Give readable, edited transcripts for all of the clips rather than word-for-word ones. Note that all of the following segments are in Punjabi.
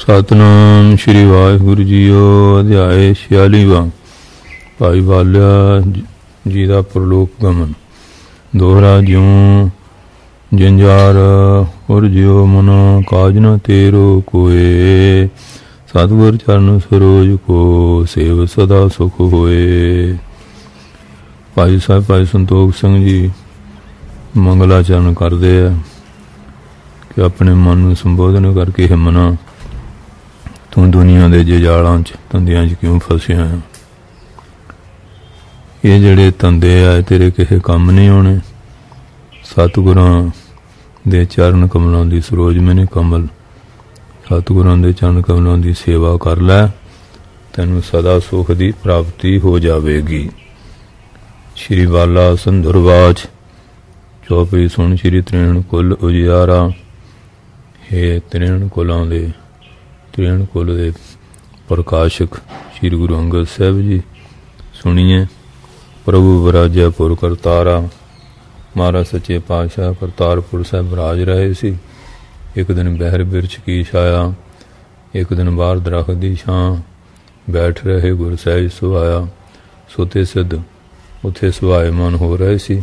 ਸਤਨਾਮ ਸ਼੍ਰੀ ਵਾਹਿਗੁਰੂ ਜੀਓ। ਅਧਿਆਇ 46ਵਾਂ। ਭਾਈ ਬਾਲਿਆ ਜੀ ਦਾ ਪ੍ਰਲੋਕ ਗਮਨ। ਦੋਹਰਾ ਜਿਉ ਜੰਜਾਰ ਉਰ ਜਿਉ ਮਨ ਕਾਜ ਨ ਤੇਰੋ ਕੋਏ। ਸਤਿਗੁਰ ਚਰਨ ਸਰੋਜ ਕੋ ਸੇਵ ਸਦਾ ਸੁਖ ਹੋਏ। ਭਾਈ ਸਾਹਿਬ ਭਾਈ ਸੰਤੋਖ ਸਿੰਘ ਜੀ ਮੰਗਲਾਚਰਨ ਕਰਦੇ ਆ ਕਿ ਆਪਣੇ ਮਨ ਨੂੰ ਸੰਬੋਧਨ ਕਰਕੇ ਹਿੰਮਨਾ ਤੂੰ ਦੁਨੀਆ ਦੇ ਜਜਾਲਾਂ 'ਚ ਧੰਦਿਆਂ 'ਚ ਕਿਉਂ ਫਸਿਆ ਹੈ। ਇਹ ਜਿਹੜੇ ਧੰਦੇ ਆ ਤੇਰੇ ਕਿਸੇ ਕੰਮ ਨਹੀਂ ਆਉਣੇ। ਸਤਿਗੁਰਾਂ ਦੇ ਚਰਨ ਕਮਲਾਂ ਦੀ ਸਰੋਜ ਮੈਨੇ ਕਮਲ, ਸਤਿਗੁਰਾਂ ਦੇ ਚਰਨ ਕਮਲਾਂ ਦੀ ਸੇਵਾ ਕਰ ਲੈ, ਤੈਨੂੰ ਸਦਾ ਸੁਖ ਦੀ ਪ੍ਰਾਪਤੀ ਹੋ ਜਾਵੇਗੀ। ਸ਼੍ਰੀ ਬਾਲਾ ਸੰਦਰਵਾਜ ਚੌਪਈ ਸੁਣ ਸ਼੍ਰੀ ਤ੍ਰਿਣ ਕੁਲ ਉਜਿਆਰਾ। ਹੇ ਤ੍ਰਿਣ ਕੁਲਾਂ ਦੇ ਤ੍ਰਿਣ ਕੁਲ ਦੇ ਪ੍ਰਕਾਸ਼ਕ ਸ਼੍ਰੀ ਗੁਰੂ ਅੰਗਦ ਸਾਹਿਬ ਜੀ, ਸੁਣੀਏ। ਪ੍ਰਭੂ ਵਿਰਾਜਿਆ ਪੁਰ ਕਰਤਾਰਾ। ਮਹਾਰਾਜ ਸੱਚੇ ਪਾਤਸ਼ਾਹ ਕਰਤਾਰਪੁਰ ਸਾਹਿਬ ਰਾਜ ਰਹੇ ਸੀ। ਇੱਕ ਦਿਨ ਬਹਿਰ ਬਿਰਛ ਕੀ ਛਾਇਆ, ਇੱਕ ਦਿਨ ਬਾਹਰ ਦਰਖਤ ਦੀ ਛਾਂ ਬੈਠ ਰਹੇ ਗੁਰ ਸਾਹਿਬ ਸੁਹਾਇਆ। ਸੋਤੇ ਸਿੱਧ ਉੱਥੇ ਸੁਹਾਇਮਾਨ ਹੋ ਰਹੇ ਸੀ।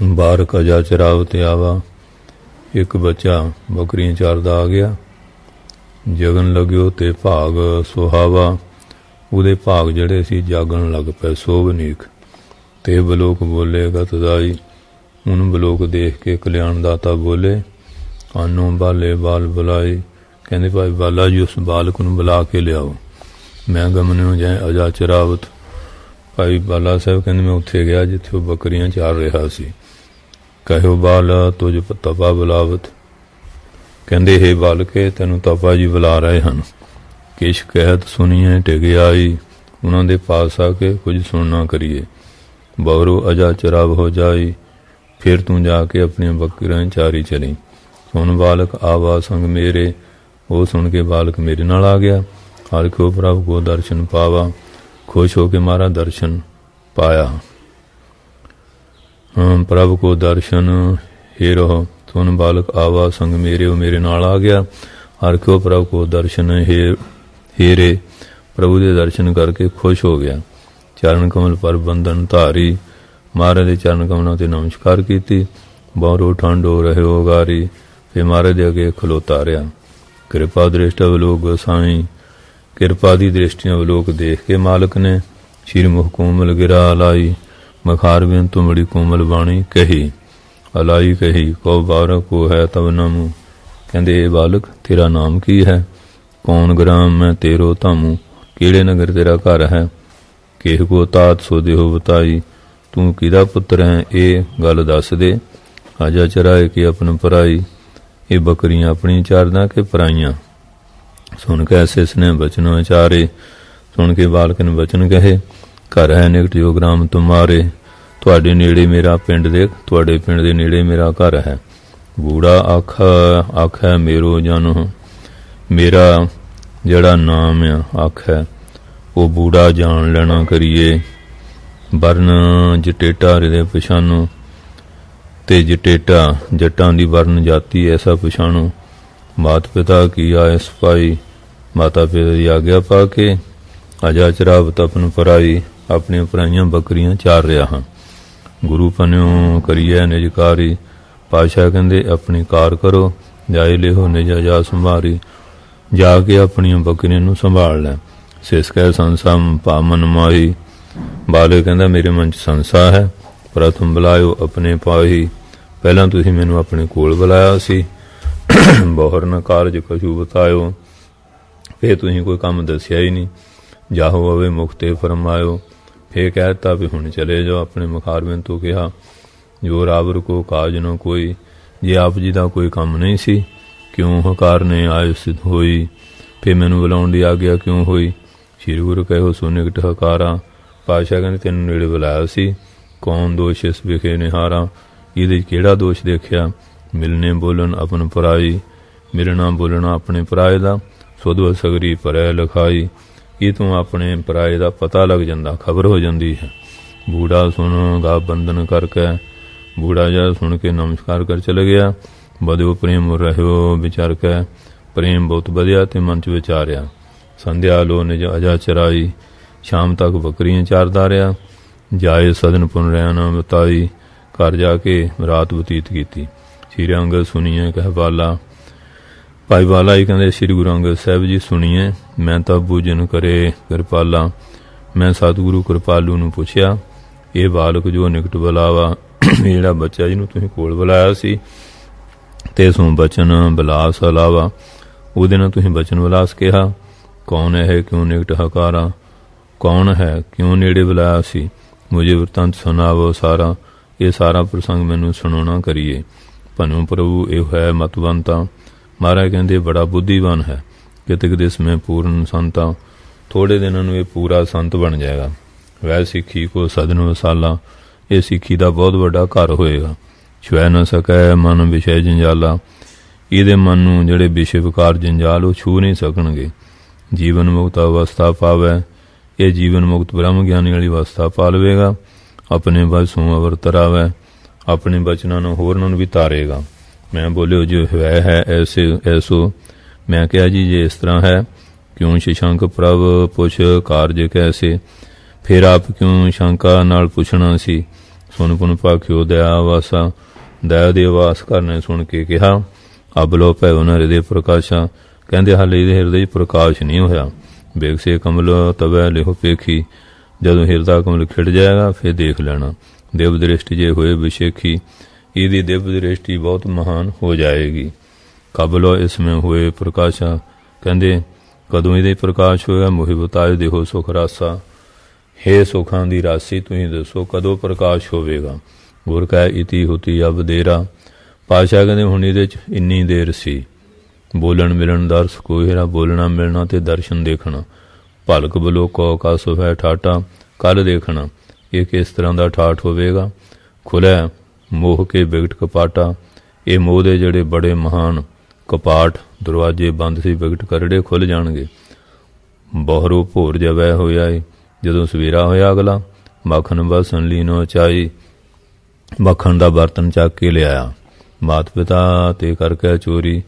ਬਾਹਰ ਕਜਾ ਚਰਾਵਤ ਆਵਾ। ਇੱਕ ਬੱਚਾ ਬੱਕਰੀਆਂ ਚਾਰਦਾ ਆ ਗਿਆ। ਜਗਨ ਲੱਗਿਓ ਤੇ ਭਾਗ ਸੁਹਾਵਾ। ਉਹਦੇ ਭਾਗ ਜਿਹੜੇ ਸੀ ਜਾਗਣ ਲੱਗ ਪਏ ਸੋਭਨੀਕ। ਤੇ ਬਲੋਕ ਬੋਲੇ ਗਤਦਾਈ। ਉਹਨੂੰ ਬਲੋਕ ਦੇਖ ਕੇ ਕਲਿਆਣ ਦਾਤਾ ਬੋਲੇ ਆਨੋ ਬਾਲੇ ਬਾਲ ਬੁਲਾਈ। ਕਹਿੰਦੇ ਭਾਈ ਬਾਲਾ ਜੀ ਉਸ ਬਾਲਕ ਨੂੰ ਬੁਲਾ ਕੇ ਲਿਆਓ। ਮੈਂ ਗਮਨਿਓ ਜਾਏ ਅਜਾ ਚਰਾਵਤ। ਭਾਈ ਬਾਲਾ ਸਾਹਿਬ ਕਹਿੰਦੇ ਮੈਂ ਉੱਥੇ ਗਿਆ ਜਿੱਥੇ ਉਹ ਬੱਕਰੀਆਂ ਚਾਰ ਰਿਹਾ ਸੀ। ਕਹਿਓ ਬਾਲ ਤੁਝ ਤਪਾ ਬੁਲਾਵਤ। ਕਹਿੰਦੇ ਹੇ ਬਾਲਕੇ ਤੈਨੂੰ ਤਪਾ ਜੀ ਬੁਲਾ ਰਹੇ ਹਨ। ਕਿਛ ਕਹਿਤ ਸੁਣੀਏ ਟਿਕ ਆਈ। ਉਹਨਾਂ ਦੇ ਪਾਸ ਆ ਕੇ ਕੁਝ ਸੁਣਨਾ ਕਰੀਏ। ਬਵਰੋ ਅਜਾ ਚਰਾਵ ਹੋ ਜਾਈ। ਫਿਰ ਤੂੰ ਜਾ ਕੇ ਆਪਣੀਆਂ ਬੱਕਰੀਆਂ ਚਾਰੀ ਚਲੀ। ਸੁਣ ਬਾਲਕ ਆਵਾ ਸੰਗ ਮੇਰੇ। ਉਹ ਸੁਣ ਕੇ ਬਾਲਕ ਮੇਰੇ ਨਾਲ ਆ ਗਿਆ। ਹਰ ਕੋ ਪ੍ਰਭ ਕੋ ਦਰਸ਼ਨ ਪਾਵਾ। ਖੁਸ਼ ਹੋ ਕੇ ਮਾਰਾ ਦਰਸ਼ਨ ਪਾਇਆ। ਪ੍ਰਭ ਕੋ ਦਰਸ਼ਨ ਹੀ ਰਹੋ। ਸੁਣ ਬਾਲਕ ਆਵਾ ਸੰਗ ਮੇਰੇ। ਉਹ ਮੇਰੇ ਨਾਲ ਆ ਗਿਆ। ਹਰ ਕੋ ਪ੍ਰਭ ਕੋ ਦਰਸ਼ਨ ਹੀਰੇ। ਪ੍ਰਭੂ ਦੇ ਦਰਸ਼ਨ ਕਰਕੇ ਖੁਸ਼ ਹੋ ਗਿਆ। ਚਰਨ ਕਮਲ ਪਰ ਬੰਧਨ ਧਾਰੀ। ਮਹਾਰਾਜ ਦੇ ਚਰਨ ਕਮਲਾਂ ਤੇ ਨਮਸਕਾਰ ਕੀਤੀ। ਬਹੁਰੋ ਠੰਡ ਹੋ ਰਹੇ ਹੋ ਗਾਰੀ। ਫਿਰ ਮਹਾਰਾਜ ਦੇ ਅੱਗੇ ਖਲੋਤਾ ਰਿਹਾ। ਕਿਰਪਾ ਦ੍ਰਿਸ਼ਟ ਅਵਲੋਕ ਗੋਸਾਈ। ਕਿਰਪਾ ਦੀ ਦ੍ਰਿਸ਼ਟੀਆਂ ਅਵਲੋਕ ਦੇਖ ਕੇ ਮਾਲਕ ਨੇ ਸ਼੍ਰੀ ਮੁਖ ਕੋਮਲ ਗਿਰਾ ਲਾਈ। ਮਖਾਰ ਬਿਨ ਤੁਮੜੀ ਕੋਮਲ ਬਾਣੀ ਕਹੀ। ਅਲਾਈ ਕਹੀ ਕਉ ਬਾਰਕ ਕੋ ਹੈ ਤਬ ਨਾਮੂ। ਕਹਿੰਦੇ ਇਹ ਬਾਲਕ ਤੇਰਾ ਨਾਮ ਕੀ ਹੈ। ਕੌਣ ਗ੍ਰਾਮ ਮੈਂ ਤੇਰੋ ਧਾਮੂ। ਕਿਹੜੇ ਨਗਰ ਤੇਰਾ ਘਰ ਹੈ। ਕਿਹ ਕੋ ਤਾਤ ਸੋ ਦੇਹੋ ਬਤਾਈ। ਤੂੰ ਕਿਹਦਾ ਪੁੱਤਰ ਹੈ ਇਹ ਗੱਲ ਦੱਸ ਦੇ। ਆਜਾ ਚਰਾਏ ਕੇ ਆਪਨ ਪਰਾਈ। ਇਹ ਬੱਕਰੀਆਂ ਆਪਣੀ ਚਾਰਦਾ ਕਿ ਪਰਾਈਆਂ। ਸੁਣ ਕੇ ਐਸੇ ਨੇ ਬਚਨ ਵਿਚਾਰੇ। ਸੁਣ ਕੇ ਬਾਲਕ ਨੇ ਬਚਨ ਕਹੇ ਘਰ ਹੈ ਨਿਕਟ ਜੋ ਗ੍ਰਾਮ ਤੁਮਾਰੇ। ਤੁਹਾਡੇ ਨੇੜੇ ਮੇਰਾ ਪਿੰਡ ਦੇ, ਤੁਹਾਡੇ ਪਿੰਡ ਦੇ ਨੇੜੇ ਮੇਰਾ ਘਰ ਹੈ। ਬੂੜਾ ਆਖੈ ਮੇਰੋ ਜਨ। ਮੇਰਾ ਜਿਹੜਾ ਨਾਮ ਆ ਆਖੈ ਉਹ ਬੂੜਾ ਜਾਣ ਲੈਣਾ ਕਰੀਏ। ਵਰਨ ਜਟੇਟਾ ਹਿਰਦੇ ਪਛਾਣੋ। ਤੇ ਜਟੇਟਾ ਜੱਟਾਂ ਦੀ ਵਰਨ ਜਾਤੀ ਐਸਾ ਪਛਾਣੋ। ਮਾਤ ਪਿਤਾ ਕੀ ਆਇ ਸਪਾਈ। ਮਾਤਾ ਪਿਤਾ ਦੀ ਆਗਿਆ ਪਾ ਕੇ ਅਜਾ ਚਰਾਵਤ ਆਪਨ ਪਰਾਈ। ਆਪਣੀਆਂ ਪਰਾਈਆਂ ਬੱਕਰੀਆਂ ਚਾਰ ਰਿਹਾ ਹਾਂ। ਗੁਰੂ ਪਨਿਓ ਕਰੀਏ ਨਿਜਕਾਰੀ। ਪਾਤਸ਼ਾਹ ਕਹਿੰਦੇ ਆਪਣੀ ਕਾਰ ਕਰੋ। ਜਾਏ ਲਿਹੋ ਨਿਜ ਜਾ ਸੰਭਾਰੀ। ਜਾ ਕੇ ਆਪਣੀਆਂ ਬੱਕਰੀਆਂ ਨੂੰ ਸੰਭਾਲ ਲੈ। ਸਿਸ ਕਹਿ ਸੰਸਾ ਭਾਮਨ ਮਾਹੀ। ਬਾਲੇ ਕਹਿੰਦਾ ਮੇਰੇ ਮਨ 'ਚ ਸੰਸਾ ਹੈ। ਪ੍ਰਥਮ ਬੁਲਾਇਓ ਆਪਣੇ ਪਾਹੀ। ਪਹਿਲਾਂ ਤੁਸੀਂ ਮੈਨੂੰ ਆਪਣੇ ਕੋਲ ਬੁਲਾਇਆ ਸੀ। ਬਹੁਰ ਨ ਕਾਰਜ ਕਛੂ ਬਤਾਇਓ। ਫਿਰ ਤੁਸੀਂ ਕੋਈ ਕੰਮ ਦੱਸਿਆ ਹੀ ਨਹੀਂ। ਜਾਹੋ ਅਵੇ ਮੁਖਤੇ ਫਰਮਾਇਓ। ਫੇਰ ਕਹਿ ਦਿੱਤਾ ਵੀ ਹੁਣ ਚਲੇ ਜਾਓ। ਆਪਣੇ ਮੁਖਾਰਬਿੰਦ ਤੋਂ ਕਿਹਾ ਜੋ ਰਾਵਰ ਕੋ ਕਾਜ ਨ ਕੋਈ। ਜੇ ਆਪ ਜੀ ਦਾ ਕੋਈ ਕੰਮ ਨਹੀਂ ਸੀ ਕਿਉਂ ਹਕਾਰ ਨੇ ਆਇ ਸਿਧ ਹੋਈ। ਫਿਰ ਮੈਨੂੰ ਬੁਲਾਉਣ ਦੀ ਆਗਿਆ ਕਿਉਂ ਹੋਈ। ਸ਼੍ਰੀ ਗੁਰੂ ਕਹਿਓ ਸੋ ਨਿਕਟ ਹਕਾਰਾ। ਪਾਤਸ਼ਾਹ ਕਹਿੰਦੇ ਤੈਨੂੰ ਨੇੜੇ ਬੁਲਾਇਆ ਸੀ। ਕੌਣ ਦੋਸ਼ ਇਸ ਵਿਖੇ ਨਿਹਾਰਾ। ਇਹਦੇ 'ਚ ਕਿਹੜਾ ਦੋਸ਼ ਦੇਖਿਆ। ਮਿਲਨੇ ਬੋਲਣ ਆਪਨ ਪਰਾਈ। ਮਿਲਣਾ ਬੋਲਣਾ ਆਪਣੇ ਪਰਾਏ ਦਾ। ਸੁਧ ਸਗਰੀ ਪਰੈ ਲਿਖਾਈ। ਇਹ ਤੋਂ ਆਪਣੇ ਪਰਾਏ ਦਾ ਪਤਾ ਲੱਗ ਜਾਂਦਾ, ਖਬਰ ਹੋ ਜਾਂਦੀ ਹੈ। ਬੂੜਾ ਸੁਣ ਗਾ ਬੰਧਨ ਕਰਕੇ। ਬੂੜਾ ਜਾ ਸੁਣ ਕੇ ਨਮਸਕਾਰ ਕਰ ਚਲੇ ਗਿਆ। ਬਦੋ ਪ੍ਰੇਮ ਰਹਿਓ ਵਿਚਾਰ ਕੇ। ਪ੍ਰੇਮ ਬਹੁਤ ਵਧਿਆ ਤੇ ਮਨ 'ਚ ਵਿਚਾਰਿਆ। ਸੰਧਿਆ ਲੋ ਨਿਜ ਅਜਾ ਚਰਾਈ, ਸ਼ਾਮ ਤੱਕ ਬੱਕਰੀਆਂ ਚਾਰਦਾ ਰਿਹਾ। ਜਾਏ ਸਦਨ ਪੁਨ ਰਿਆ ਨਾ ਬਤਾਈ, ਘਰ ਜਾ ਕੇ ਰਾਤ ਬਤੀਤ ਕੀਤੀ। ਸ੍ਰੀ ਅੰਗਦ ਸੁਣੀਏ ਕਹਿ ਬਾਲਾ, ਭਾਈ ਬਾਲਾ ਜੀ ਕਹਿੰਦੇ ਸ੍ਰੀ ਗੁਰੂ ਅੰਗਦ ਸਾਹਿਬ ਜੀ ਸੁਣੀਏ, ਮੈਂ ਤਾਂ ਬੂਝਨ ਕਰੇ ਕਿਰਪਾਲਾ। ਮੈਂ ਸਤਿਗੁਰੂ ਕਿਰਪਾਲੂ ਨੂੰ ਪੁੱਛਿਆ, ਇਹ ਬਾਲਕ ਜੋ ਨਿਕਟ ਬੁਲਾਵਾ, ਜਿਹੜਾ ਬੱਚਾ ਜਿਹਨੂੰ ਤੁਸੀਂ ਕੋਲ ਬੁਲਾਇਆ ਸੀ, ਤੇ ਸੋ ਬਚਨ ਬਿਲਾਸ ਅਲਾਵਾ, ਉਹਦੇ ਨਾਲ ਤੁਸੀਂ ਬਚਨ ਬਿਲਾਸ ਕਿਹਾ। ਕੌਣ ਹੈ ਕਿਉਂ ਨਿਕਟ ਹਕਾਰਾ, ਕੌਣ ਹੈ ਕਿਉਂ ਨੇੜੇ ਬੁਲਾਇਆ ਸੀ। ਮੁਝੇ ਵਰਤੰਤ ਸੁਣਾਵੋ ਸਾਰਾ, ਇਹ ਸਾਰਾ ਪ੍ਰਸੰਗ ਮੈਨੂੰ ਸੁਣਾਉਣਾ ਕਰੀਏ। ਭਨੂ ਪ੍ਰਭੂ ਇਹ ਹੈ ਮਤਵੰਤਾ, ਮਹਾਰਾਜ ਕਹਿੰਦੇ ਬੜਾ ਬੁੱਧੀਵਾਨ ਹੈ। ਕਿਤਕ ਦਿਸ ਮੈਂ ਪੂਰਨ ਸੰਤਾ, ਥੋੜੇ ਦਿਨਾਂ ਨੂੰ ਇਹ ਪੂਰਾ ਸੰਤ ਬਣ ਜਾਏਗਾ। ਵੈ ਸਿੱਖੀ ਕੋ ਸਦਨ ਵਸਾਲਾ, ਇਹ ਸਿੱਖੀ ਦਾ ਬਹੁਤ ਵੱਡਾ ਘਰ ਹੋਏਗਾ। ਛੁਐ ਨਾ ਸਕੈ ਮਨ ਵਿਸ਼ੇ ਜੰਜਾਲਾ, ਇਹਦੇ ਮਨ ਨੂੰ ਜਿਹੜੇ ਵਿਸ਼ੇ ਵਿਕਾਰ ਜੰਜਾਲ ਉਹ ਛੂ ਨਹੀਂ ਸਕਣਗੇ। ਜੀਵਨ ਮੁਕਤ ਅਵਸਥਾ ਪਾਵੈ, ਇਹ ਜੀਵਨ ਮੁਕਤ ਬ੍ਰਹਮ ਗਿਆਨੀ ਵਾਲੀ ਅਵਸਥਾ ਪਾ ਲਵੇਗਾ। ਆਪਣੇ ਵਸੋਂ ਅਵਰ ਤਰਾਵੈ, ਆਪਣੇ ਬਚਨਾਂ ਨੂੰ ਹੋਰਨਾਂ ਨੂੰ ਵੀ ਤਾਰੇਗਾ। ਮੈਂ ਬੋਲਿਓ ਜੋ ਹੈ ਐਸੇ ਐਸੋ, ਮੈਂ ਕਿਹਾ ਜੀ ਜੇ ਇਸ ਤਰ੍ਹਾਂ ਹੈ, ਕਿਉਂ ਸ਼ਸ਼ੰਕ ਪ੍ਰਭ ਪੁੱਛ ਕਾਰਜ ਕੈਸੇ। ਫਿਰ ਆਪ ਕਿਉਂ ਸ਼ੰਕਾ ਨਾਲ ਪੁੱਛਣਾ ਸੀ। ਸੁਣ ਪੁਨ ਭਾਖਿਓ ਦਇਆ ਵਾਸਾ, ਦਇਆ ਦੇ ਵਾਸ ਕਰਨੇ ਸੁਣ ਕੇ ਕਿਹਾ। ਅਬਲੋ ਭੈ ਉਹਨਾਂ ਹਿਰਦੇ ਪ੍ਰਕਾਸ਼ਾ, ਕਹਿੰਦੇ ਹਾਲੇ ਇਹਦੇ ਹਿਰਦੇ 'ਚ ਪ੍ਰਕਾਸ਼ ਨਹੀਂ ਹੋਇਆ। ਬੇਗਸੇ ਕਮਲ ਤਵੈ ਲਿਹੋ ਪੇਖੀ, ਜਦੋਂ ਹਿਰਦਾ ਕਮਲ ਖਿੜ ਜਾਏਗਾ ਫਿਰ ਦੇਖ ਲੈਣਾ। ਦੇਵ ਦ੍ਰਿਸ਼ਟੀ ਜੇ ਹੋਏ ਵਿਸ਼ੇਖੀ, ਇਹਦੀ ਦਿਵ ਦ੍ਰਿਸ਼ਟੀ ਬਹੁਤ ਮਹਾਨ ਹੋ ਜਾਏਗੀ। ਕਬਲੋ ਇਸਮੇ ਹੋਏ ਪ੍ਰਕਾਸ਼ਾ, ਕਹਿੰਦੇ ਕਦੋਂ ਇਹਦੇ ਪ੍ਰਕਾਸ਼ ਹੋਇਆ। ਮੋਹਿ ਬਤਾਏ ਦੇਹੋ ਸੁਖ ਰਾਸਾ, ਹੇ ਸੁਖਾਂ ਦੀ ਰਾਸੀ ਤੁਸੀਂ ਦੱਸੋ ਕਦੋਂ ਪ੍ਰਕਾਸ਼ ਹੋਵੇਗਾ। ਗੁਰ ਕਹਿ ਇਤੀ ਹੁਤੀ ਅਬ ਦੇਰਾ, ਪਾਤਸ਼ਾਹ ਕਹਿੰਦੇ ਹੁਣ ਇਹਦੇ 'ਚ ਇੰਨੀ ਦੇਰ ਸੀ। ਬੋਲਣ ਮਿਲਣ ਦਰਸ ਕੋਹਿਰਾ, ਬੋਲਣਾ ਮਿਲਣਾ ਤੇ ਦਰਸ਼ਨ ਦੇਖਣਾ। ਭਲਕ ਬਲੋ ਕੋ ਕਾ ਸੁਭੈ ਠਾਟਾ, ਕੱਲ ਦੇਖਣਾ ਇਹ ਕਿਸ ਤਰ੍ਹਾਂ ਦਾ ਠਾਠ ਹੋਵੇਗਾ। ਖੁੱਲ੍ਹਿਆ ਮੋਹ ਕੇ ਬਿਗਟ ਕਪਾਟਾ, ਇਹ ਮੋਹ ਦੇ ਜਿਹੜੇ ਬੜੇ ਮਹਾਨ ਕਪਾਟ ਦਰਵਾਜ਼ੇ ਬੰਦ ਸੀ, ਬਿਗਟ ਕਰੜੇ ਖੁੱਲ੍ਹ ਜਾਣਗੇ। ਬਹਰੋ ਭੋਰ ਜਵੈ ਹੋਇਆ ਏ, ਜਦੋਂ ਸਵੇਰਾ ਹੋਇਆ ਅਗਲਾ। ਮੱਖਣ ਬਸਨ ਲੀਨੋ ਚਾਈ, ਮੱਖਣ ਦਾ ਬਰਤਨ ਚੱਕ ਕੇ ਲਿਆਇਆ। ਮਾਤ ਪਿਤਾ ਤੇ ਕਰਕੇ ਚੋਰੀ,